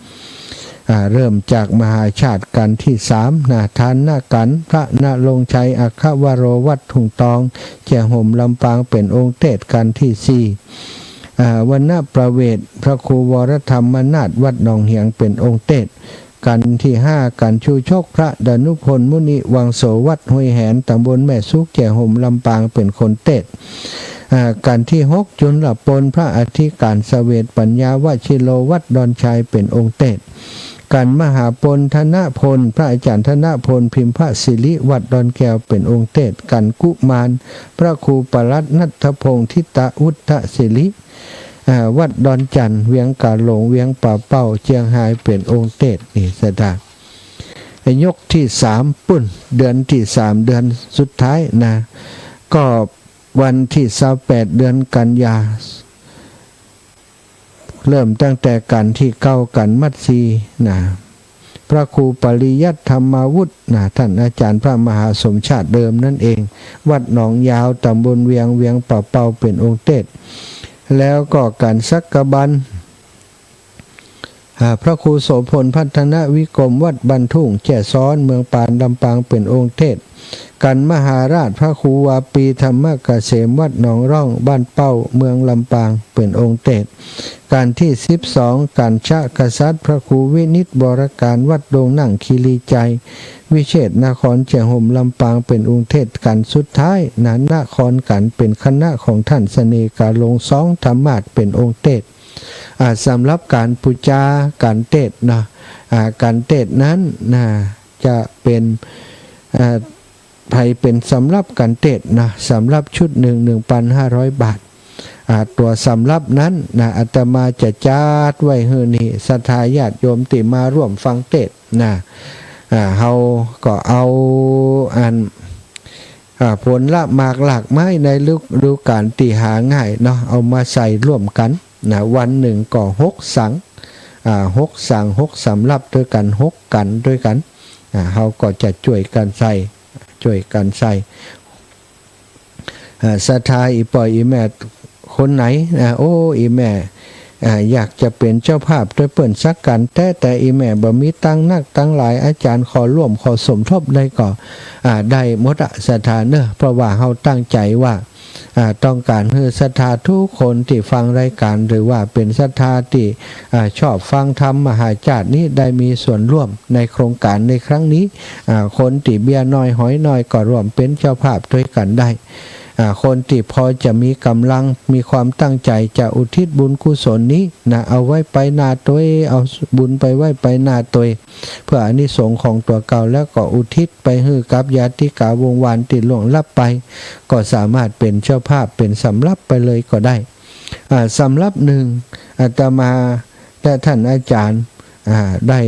2568 เริ่มจากมหาชาติกันที่3นะทานนากันพระนรงค์ชัยอัครวโรวัดถุงตองแจห่มลำปางเป็นองค์เทศกันที่4วันณประเวทพระครูวรธรรมนาถวัดหนองเหียงเป็นองค์เทศกันที่5กันชูชกพระดนุพลมุนิวังโสวัดห้วยแหนตำบลแม่ซุกแจห่มลำปางเป็นคนเทศกันที่6จุลปนพระอธิการเสวตปัญญาวชิโลวัดดอนชัยเป็นองค์เทศกันมหาพลธนพลพระอาจารย์ธนพลพิมพศิริวัดดอนแก้วเป็นองค์เทศกันกุมารพระครูปรัตน์นัทพงศ์ทิตะอุทธศิริวัดดอนจันทร์เวียงกาหลงเวียงป่าเป้าเชียงรายเป็นองค์เทศนี่แสดงยกที่3ปุ้นเดือนที่3เดือนสุดท้ายนะก็วันที่28เดือนกันยาเริ่มตั้งแต่กันที่9กันมัตสีนะพระครูปริยัติธรรมาวุฒินะท่านอาจารย์พระมหาสมชาติเดิมนั่นเองวัดหนองยาวตำบลเวียงป่าเป้าเป็นองค์เทศแล้วก็การสักกบันพระครูโสพลพัฒนวิกรมวัดบันทุ่งแจ่ซ้อนเมืองปานลำปางเป็นองค์เทศกันมหาราชพระครูวาปีธรรมเกษมวัดหนองร่องบ้านเป้าเมืองลำปางเป็นองค์เทศการที่12การชะกษัตริย์พระครูวินิจบรการวัดดงนั่งคีรีใจวิเชษนครเชียงห่มลำปางเป็นองค์เทศกันสุดท้ายนั้นนครกันเป็นคณะของท่านเสน่กาลงสองธรรมาสเป็นองค์เทศสำหรับการปูจาการเทศนะการเทศนั้นนะจะเป็นไทยเป็นสำหรับการเทศนะสำหรับชุดหนึ่ง 1,500 บาทตัวสำรับนั้นนะอาตมาจะจัดไว้เฮือนี่ศรัทธาญาติโยมติมาร่วมฟังเทศนะเฮาก็เอาผลละหมากหลากไม้ในฤดูกาลที่หาง่ายเนาะเอามาใส่ร่วมกันนะวันหนึ่งก็6 สัง6 สำรับด้วยกัน6 กันด้วยกันเฮาก็จะช่วยกันใส่ศรัทธาอีปอยอีแม่คนไหนโอ้อีแม่อยากจะเป็นเจ้าภาพด้วยเปิ่นสักกันแต่อีแม่บ่มีตั้งนักตั้งหลายอาจารย์ขอร่วมขอสมทบได้ก็ได้หมดศรัทธาเนอะเพราะว่าเฮาตั้งใจว่าต้องการให้ศรัทธาทุกคนที่ฟังรายการหรือว่าเป็นศรัทธาที่ชอบฟังธรรมมหาจารย์นี้ได้มีส่วนร่วมในโครงการในครั้งนี้คนที่เบียร์น้อยหอยน้อยก็ร่วมเป็นเจ้าภาพด้วยกันได้คนที่พอจะมีกำลังมีความตั้งใจจะอุทิศบุญกุศลนี้นะเอาไว้ไปนาตัวเอาบุญไปไว้ไปนาตัวเพื่ออานิสงส์ของตัวเก่าแล้วก็อุทิศไปให้กับญาติกาวงวานที่ล่วงลับไปก็สามารถเป็นเจ้าภาพเป็นสำรับไปเลยก็ได้สำรับหนึ่งอาตมาและท่านอาจารย์ได้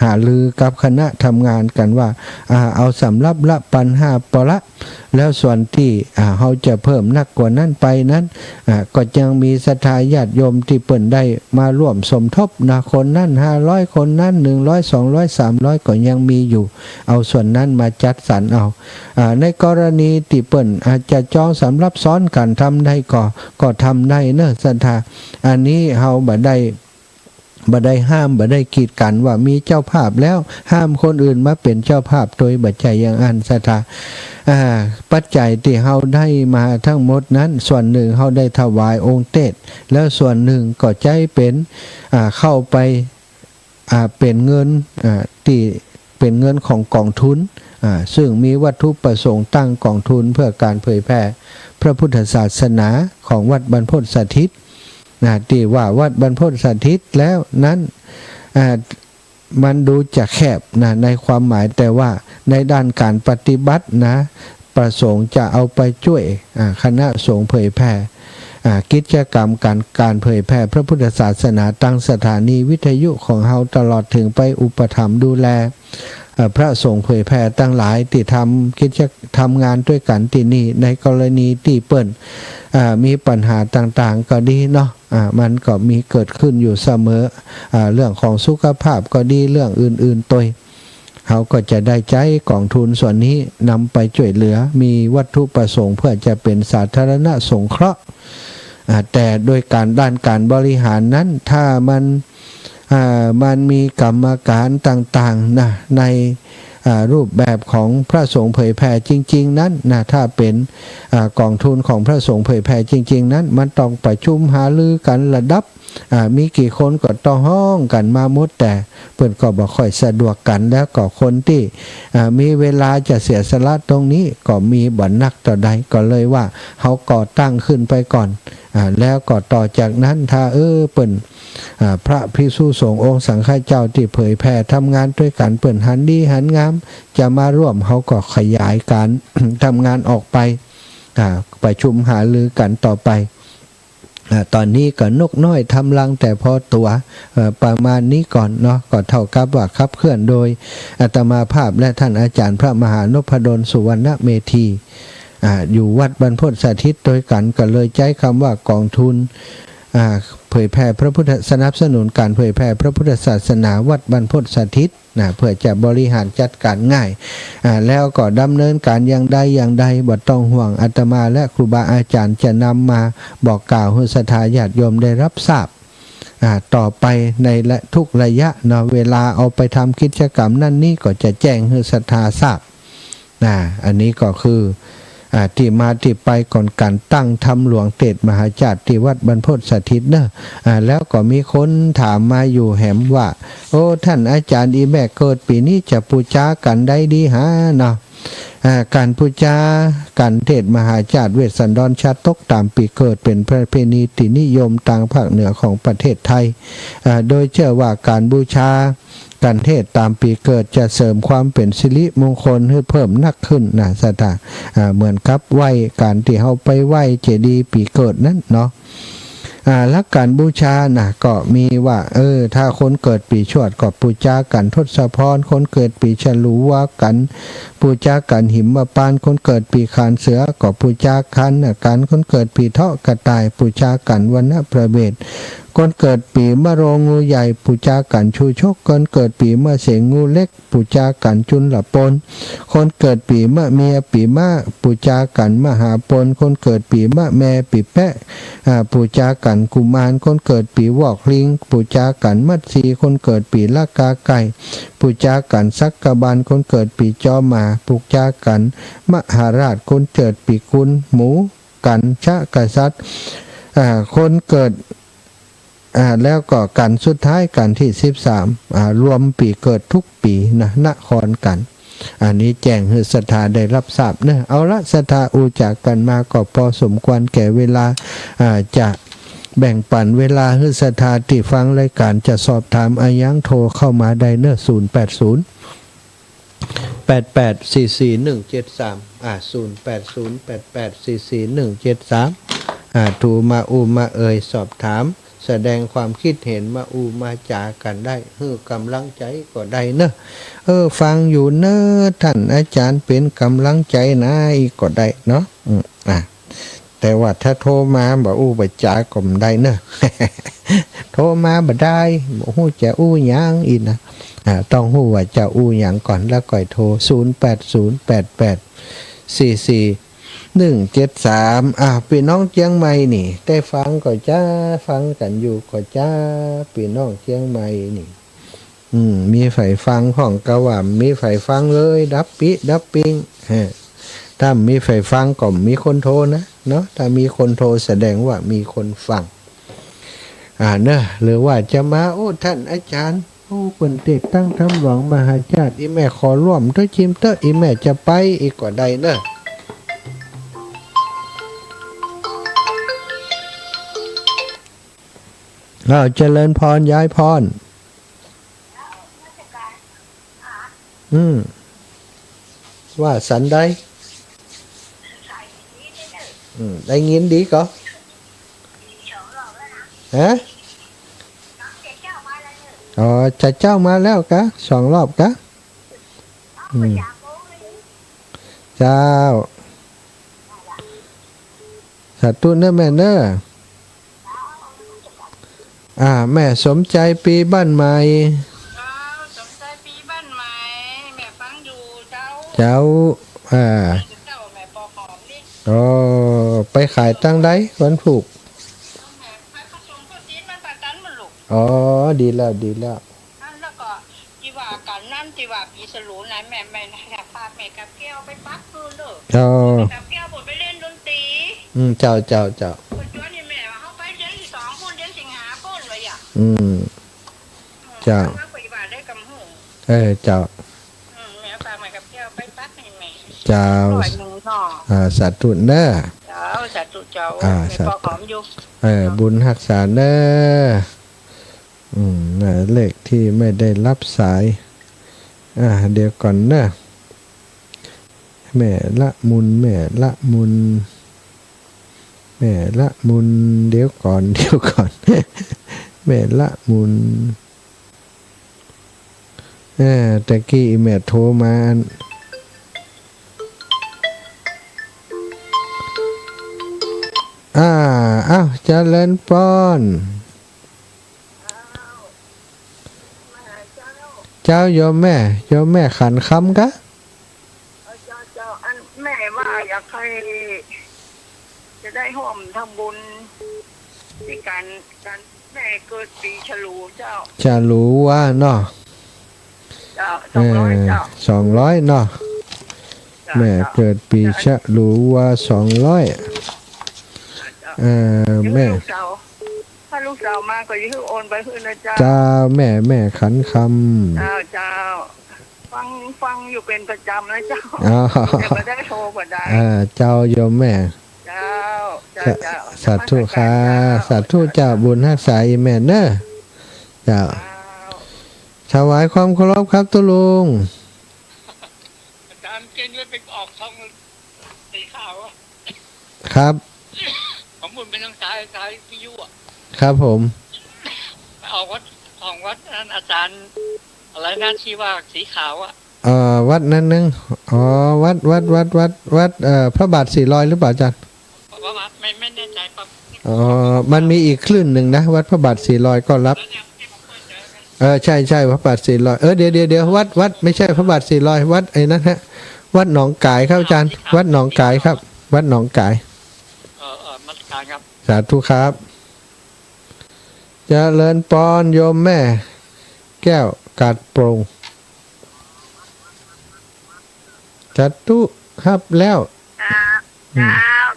หาลือกับคณะทำงานกันว่าเอาสำรับละ1,500 ปละแล้วส่วนที่เขาจะเพิ่มนักกว่านั้นไปนั้นก็ยังมีศรัทธาญาติโยมที่เปิ่นได้มาร่วมสมทบนะคนนั้น500คนนั้น100 200 300ก็ยังมีอยู่เอาส่วนนั้นมาจัดสรรเอาในกรณีที่เปิ่นอาจจะจองสำรับซ้อนกันทำได้ก็ทำได้เนอะศรัทธาอันนี้เขาบ่ได้ห้ามบ่ได้กีดกันว่ามีเจ้าภาพแล้วห้ามคนอื่นมาเป็นเจ้าภาพโดยบัจจัยอย่างอันศรัทธาปัจจัยที่เฮาได้มาทั้งหมดนั้นส่วนหนึ่งเฮาได้ถวายองค์เทศแล้วส่วนหนึ่งก็ใจเป็นเข้าไปเป็นเงินที่เป็นเงินของกองทุนซึ่งมีวัตถุประสงค์ตั้งกองทุนเพื่อการเผยแพร่พระพุทธศาสนาของวัดบรรพตสถิตที่ว่าวัดบรรพตสถิตแล้วนั้นมันดูจะแคบในความหมายแต่ว่าในด้านการปฏิบัตินะประสงค์จะเอาไปช่วยคณะสงฆ์เผยแพร่กิจกรรมการเผยแพร่พระพุทธศาสนาตั้งสถานีวิทยุของเฮาตลอดถึงไปอุปถัมภ์ดูแลพระสงฆ์เผยแพร่ตั้งหลายที่ทำงานด้วยกันที่นี่ในกรณีที่เปิ้นมีปัญหาต่างๆก็ดีเนาะมันก็มีเกิดขึ้นอยู่เสมอเรื่องของสุขภาพก็ดีเรื่องอื่นๆตัวเขาก็จะได้ใช้กองทุนส่วนนี้นำไปช่วยเหลือมีวัตถุประสงค์เพื่อจะเป็นสาธารณสงเคราะห์แต่โดยด้านการบริหารนั้นถ้ามัน มันมีกรรมการต่างๆนะในรูปแบบของพระสงฆ์เผยแผ่จริงๆนั้นนะถ้าเป็นกองทุนของพระสงฆ์เผยแผ่จริงๆนั้นมันต้องประชุมหารือกันระดับมีกี่คนก็ต้องห้องกันมาหมดแต่เปิ่นก็บ่ค่อยสะดวกกันแล้วก็คนที่มีเวลาจะเสียสละตรงนี้ก็มีบ่นักต่อใดก็เลยว่าเขาก่อตั้งขึ้นไปก่อนแล้วก็ต่อจากนั้นถ้าเปิ่นพระภิกษุสงฆ์องค์สังฆเจ้าที่เผยแผ่ทำงานด้วยกันเปิ่นหันดีหันงามจะมาร่วมเขาก็ขยายการ ทำงานออกไปประชุมหารือกันต่อไปตอนนี้ก็นกน้อยทำรังแต่พอตัวประมาณนี้ก่อนเนาะก็เท่ากับว่าขับเคลื่อนโดยอาตมาภาพและท่านอาจารย์พระมหานพดลสุวรรณเมธีอยู่วัดบรรพตสถิตโดยกันก็เลยใช้คำว่ากองทุนเผยแผ่พระพุทธสนับสนุนการเผยแผ่พระพุทธศาสนาวัดบรรพตสถิตเพื่อจะบริหารจัดการง่ายแล้วก็ดำเนินการอย่างใดบ่ต้องห่วงอาตมาและครูบาอาจารย์จะนำมาบอกกล่าวให้ศรัทธาญาติโยมได้รับทราบต่อไปในทุกระยะเนาะเวลาเอาไปทำกิจกรรมนั่นนี่ก็จะแจ้งให้ศรัทธาทราบอันนี้ก็คือที่มาที่ไปก่อนการตั้งธรรมหลวงเตดมหาจารย์ที่วัดบรรพตสถิตเนอะแล้วก็มีคนถามมาอยู่แหมว่าโอ้ท่านอาจารย์อีแม่เกิดปีนี้จะปูจากันได้ดีฮะเนาะการปูจาการเทศมหาจารย์เวสสันดรชาตกตามปีเกิดเป็นประเพณีที่นิยมต่างภาคเหนือของประเทศไทยโดยเชื่อว่าการบูชาการเทศตามปีเกิดจะเสริมความเป็นสิริมงคลให้เพิ่มนักขึ้นนะศรัทธาเหมือนกับไหว้การที่เขาไปไหว้เจดีย์ปีเกิดนั้นเนาะและการบูชานะก็มีว่าถ้าคนเกิดปีชวดก็บูชากันทศพรคนเกิดปีฉลูวากันบูชากันหิมพานต์คนเกิดปีขานเสือก็บูชากันคนเกิดปีเถาะกระต่ายบูชากันวันณประเวทคนเกิดปีมะโรงงูใหญ่ปูจากันชูชกคนเกิดปีมะเสงงูเล็กปูจากันจุนหละปนคนเกิดปีมะเมียปีมะปูจากันมหาปนคนเกิดปีมะแม่ปีแปะปูจากันกุมารคนเกิดปีวอกลิงปูจากันมัดสีคนเกิดปีละกาไก่ปูจากันสักกะบาลคนเกิดปีจอมาปูจากันมหาราชคนเกิดปีกุลหมูกันชะกษัตริย์คนเกิดแล้วก็กันสุดท้ายกันที่13รวมปีเกิดทุกปีนะนครกันอันนี้แจ้งให้ศรัทธาได้รับทราบนะเอาละศรัทธาอูจากกันมาก็พอสมควรแก่เวลาจะแบ่งปันเวลาให้ศรัทธาที่ฟังรายการจะสอบถามอายังโทรเข้ามาได้เนอะ08088444173 โทรมามาสอบถามแสดงความคิดเห็นมามาจากันได้ให้กำลังใจก็ได้เนอะฟังอยู่เนอะท่านอาจารย์เป็นกำลังใจนะอีกก็ได้เนาะแต่ว่าถ้าโทรมาบอกบ่จาก็ไม่ได้เนอะ โทรมาบ่ได้บ่ฮู้จะหยังอีกนะต้องฮู้ว่าจะหยังก่อนแล้วก็โทร0808844173พี่น้องเชียงใหม่นี่ได้ฟังก็จ้าฟังกันอยู่ก็จ้าพี่น้องเชียงใหม่นี่มีไฟฟังของกะว่ามีไฟฟังเลยดับปิงถ้ามีไฟฟังก็มีคนโทรนะเนาะถ้ามีคนโทรแสดงว่ามีคนฟังเนอะหรือว่าจะมาท่านอาจารย์เปิ่นเตกตั้งธรรมหลวงมหาจารย์อีแม่ขอร่วมด้วยชิมเตออีแม่จะไปอีกก็ได้เนอะเจริญพรย้ายพรว่าสันได้ได้ยินดีก็ฮะจะเจ้ามาแล้วกะ2 รอบกะเจ้าสาธุเนอะแม่เนอะแม่สมใจปีบ้านใหม่สมใจปีบ้านใหม่แม่ฟังอยู่เจ้าแม่ปอหอมนี่ไปขายตั้งใดวันผูกแม่ไปผสมข้าวจีนมันปาตันมันลูก อ๋อดีแล้วดีแล้ว แล้วก็ที่ว่ากันนั่นที่ว่าปีสลูนะแม่นะพาแม่กับแก้วไปปักคืนเด้อ เจ้า กับแก้วบ่ไปเล่นดนตรี เจ้าเจ้าเจ้า คนจวนนี่แม่ว่าเขาไปเดือนที่2คนเดือนสิงหาคมเลยอ่ะ เจ้า เขาไปบ้านได้กำหู เจ้า แม่พาแม่กับแก้วไปปักให้แม่ เจ้า 100นึงเนาะ สาธุเด้อ เจ้าสาธุเจ้า สาธุ แม่พอหอมอยู่ บุญรักษาเด้อเลขที่ไม่ได้รับสายเดี๋ยวก่อนเด้อแม่ละมุนแม่ละมุนแม่ละมุนเดี๋ยวก่อน แม่ละมุนตะกี้แม่โทรมาอ้าวเจริญปอนเจ้าโยมแม่ขันคำกะ เจ้าอันแม่ว่าอยากให้จะได้ร่วมทำบุญที่การแม่เกิดปีฉลูเจ้า จะรู้ว่าเนาะ เจ้า200เจ้า 200เนาะแม่เกิดปีชะรู้ว่า200แม่ ถ้าลูกสาวมาก็ยืมโอนไปคืนนะเจ้า เจ้าแม่ขันคำ เจ้าฟังอยู่เป็นประจำนะเจ้า อ๋อ แต่ไม่ได้โทรก็ได้ เจ้าโยมแม่ เจ้า สาธุค่ะสาธุเจ้าบุญรักษาอีแม่เนอะเจ้าถวายความเคารพครับตุลุง อาจารย์เก่งเลยไปออกช่องสีขาวอะ ครับ ผมหมุนเป็นทางซ้ายพิยุอ่ะ ครับผม ไปออกวัดของวัดนั้นอาจารย์อะไรนะที่ว่าสีขาวอ่ะ วัดนั้นนึงวัดพระบาท400หรือเปล่าอาจารย์ ว่าไม่แน่ใจปั๊บ มันมีอีกคลื่นหนึ่งนะวัดพระบาท400ก็รับ แล้วเนี่ยที่ผมเคยเจอกัน ใช่พระบาท400เดี๋ยววัดไม่ใช่พระบาท400วัดไอ้นั้นฮะวัดหนองกายครับอาจารย์วัดหนองกายครับ วัดหนองกาย มาตรการครับ สาธุครับเจริญปอนโยมแม่ แก้วกาดโปร่งสาธุครับแล้ว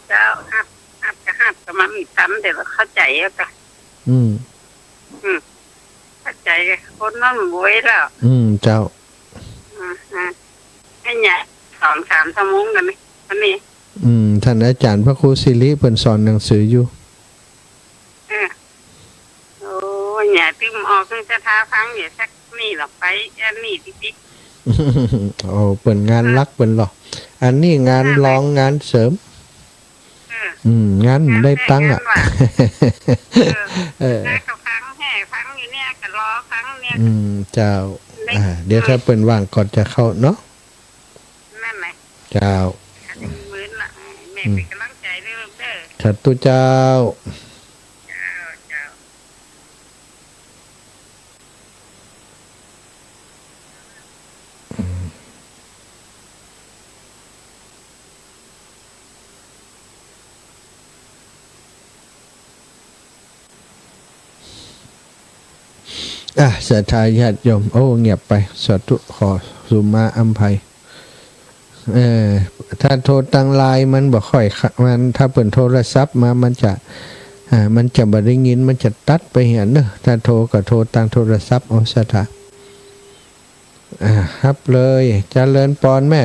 เจ้าหับก็มามีซ้ำเดี๋ยวเข้าใจแล้วกันเข้าใจคนนั่นบวยแล้ว เจ้าไอ้เนี่ย2-3 ชั่วโมงกันไหมวันนี้ท่านอาจารย์พระครูศิริเพิ่นสอนหนังสืออยู่โอ้ยเนี่ยที่มออกซึ่งจะท้าฟังอยู่สักนี่หรอกไปอันนี้ติ๊กเปิดงานรักเปิดหรออันนี้งานร้องงานเสริมงานได้ตังค์ก็ฟังอยู่เนี่ยก็รอฟังเนี่ยเจ้าเดี๋ยวถ้าเปิดว่างก่อนจะเข้าเนาะนั่นแหละเจ้ามื้อละแม่เป็นกำลังใจเด้อเด้อสาธุเจ้าศรัทธาญาติโยมเงียบไปสาธุขอสุมาอัมภัยถ้าโทรทางไลน์มันบ่ค่อยมันถ้าเปิดโทรศัพท์มามันจะบ่ได้ยินมันจะตัดไปเห็นเนอะถ้าโทรก็โทรทางโทรศัพท์ศรัทธาครับเลยเจริญพรแม่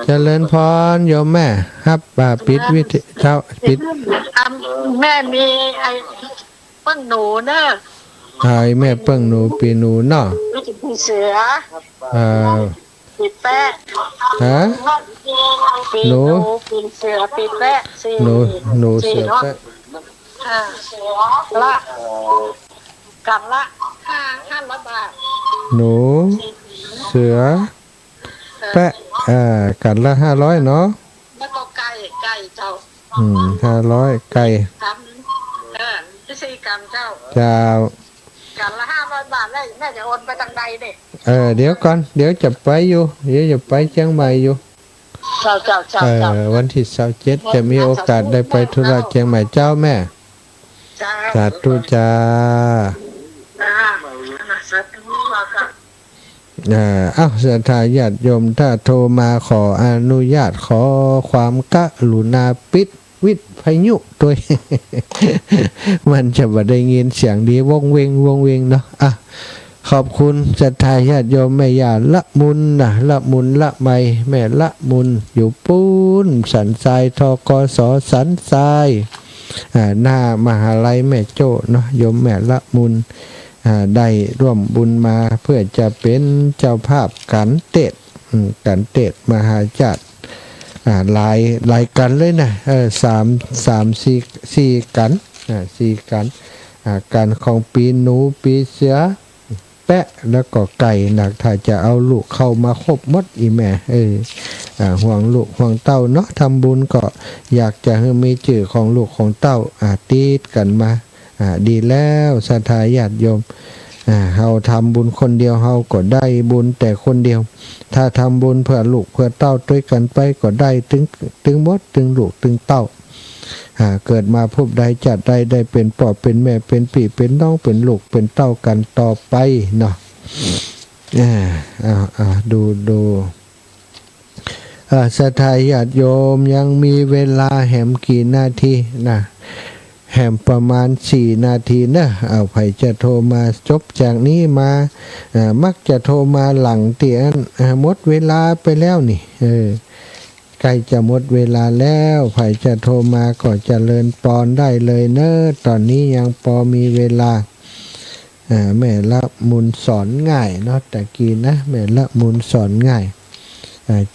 เจริญพรโยมแม่ครับปิดวิธีเช้าปิดแม่มีไอ้เปิ้งหนูเนอะแม่เปิ้งหนูปีหนูเนาะปีเสือปีแปะหนูปีเสือปีแปะหนูเสือแปะละกันละ500 บาทหนูเสือแปะกันละ500เนาะแล้วก็ไก่เจ้า500ไก่ที่4กรัมเจ้ากันละ500 บาทได้แม่จะโอนไปทางใดเด้เดี๋ยวก่อนเดี๋ยวจะไปอยู่เดี๋ยวจะไปเชียงใหม่อยู่เจ้าวันที่27จะมีโอกาสได้ไปธุระเชียงใหม่เจ้าแม่ จ้า สาธุจ้า จ้าสาธุค่ะ อ้าวศรัทธาญาติโยมถ้าโทรมาขออนุญาตขอความกรุณาปิดวิทยุตัว มันจะบ่ได้ยินเสียงดีวงเวงเนาะขอบคุณศรัทธาญาติโยมแม่ย่าละมุนนะละมุนละไมแม่ละมุนอยู่ปูนสันทรายทกสสันทรายหน้ามหาลัยแม่โจ้เนาะโยมแม่ละมุนได้ร่วมบุญมาเพื่อจะเป็นเจ้าภาพกันเตดมหาจัดหลายกันเลยนะสี่กันการของปีหนูปีเสือแปะแล้วก็ไก่หนักถ้าจะเอาลูกเข้ามาครบหมดอีแม่ห่วงลูกห่วงเต้าเนาะทำบุญก็อยากจะให้มีชื่อของลูกของเต้าติดกันมาดีแล้วศรัทธาญาติโยมเฮาทำบุญคนเดียวเฮาก็ได้บุญแต่คนเดียวถ้าทำบุญเพื่อลูกเพื่อเต้าด้วยกันไปก็ได้ถึงหมดถึงลูกถึงเต้าเกิดมาพบใดจัดได้เป็นพ่อเป็นแม่เป็นพี่เป็นน้องเป็นลูกเป็นเต้ากันต่อไปเนาะดูศรัทธาญาติโยมยังมีเวลาแหมกี่นาทีนะแหมประมาณ4 นาทีนะเอาไผจะโทรมาจบจากนี้มามักจะโทรมาหลังเตียนหมดเวลาไปแล้วนี่ใกล้จะหมดเวลาแล้วไผจะโทรมาก็เจริญปอนได้เลยเนอะตอนนี้ยังพอมีเวลาแม่ละมุนสอนง่ายเนาะแต่กี้นะแม่ละมุนสอนง่าย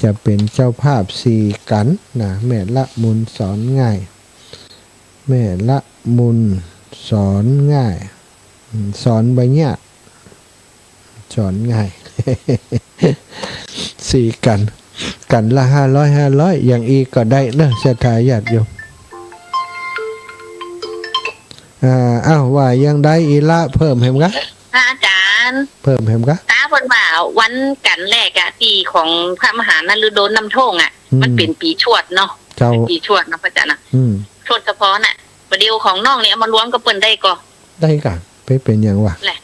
จะเป็นเจ้าภาพ4กันนะแม่ละมุนสอนง่ายแม่ละมุนสอนง่ายสอนใบหญ้าสอนง่าย 4กันละ500อย่างอีกก็ได้เนอะศรัทธาญาติโยมว่ายังได้อีละเพิ่มเห็มกะอาจารย์เพิ่มเห็มกะตาเพิ่นว่าวันกันแรกปีของพระมหานฤดลนำโชคมันเป็นปีชวดเนาะปีชวดเนาะพระอาจารย์นะชวดเฉพาะน่ะประเดี๋ยวของน้องเนี่ยมารวมกับเปิ้นได้ก็ได้กะเป็นอย่างวะแหละ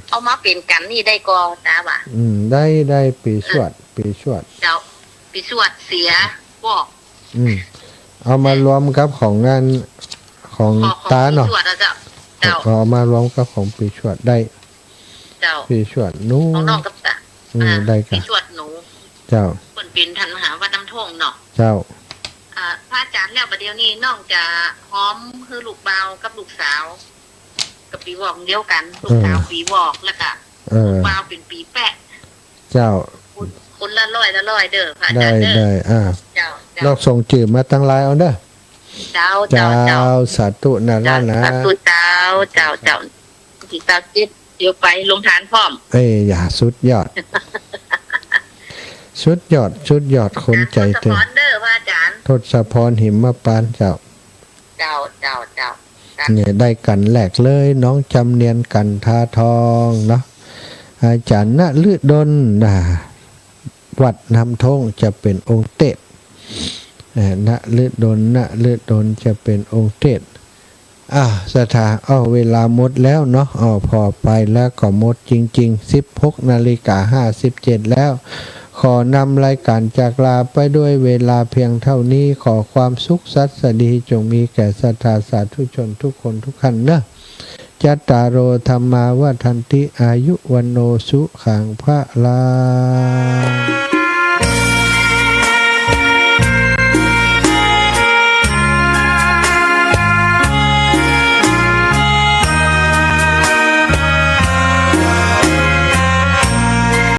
เอามาเป็นกันนี่ได้ก็ตาว่าได้ปีชวดเจ้าปีชวดเสียบอกเอามารวมกับของงานของตาเนาะเอามารวมกับของปีชวดได้เจ้าปีชวดหนูของน้องกับตาได้กะปีชวดหนูเจ้าเปิ้นเป็นท่านมหาวัดน้ำท่งเนาะเจ้าพระอาจารย์แล้วประเดี๋ยวนี้น้องจะพร้อมคือลูกบ่าวกับลูกสาวกับปีวอกเดียวกันลูกสาวปีวอกแล้วก็ลูกบ่าวเป็นปีแปะเจ้าคนละร้อยเด้อพระอาจารย์เด้อได้เจ้าลอกส่งจื่อมาตั้งหลายเอาเด้อเจ้าสาธุนะล่ะนะสาธุเจ้าที่ตาจิตเดี๋ยวไปลงทานพร้อมอย่าสุดยอดชุดยอดคนใจถึงทศพรหิมพานต์เจ้าเนี่ยได้กันแหลกเลยน้องจำเนียนกันทาทองเนาะอาจารย์ณฤดลวัดน้ำทงจะเป็นองค์เทศณฤดลจะเป็นองค์เทศสถาเวลาหมดแล้วเนาะพอไปแล้วก็หมดจริงๆ 16:57 แล้วขอนำรายการจากลาไปด้วยเวลาเพียงเท่านี้ขอความสุขสัสดีจงมีแก่ศรัทธาสาธุชนทุกคนทุกท่านเนอะจัตตารโอธัมมาวัฏันติอายุวันโนสุขังพระลา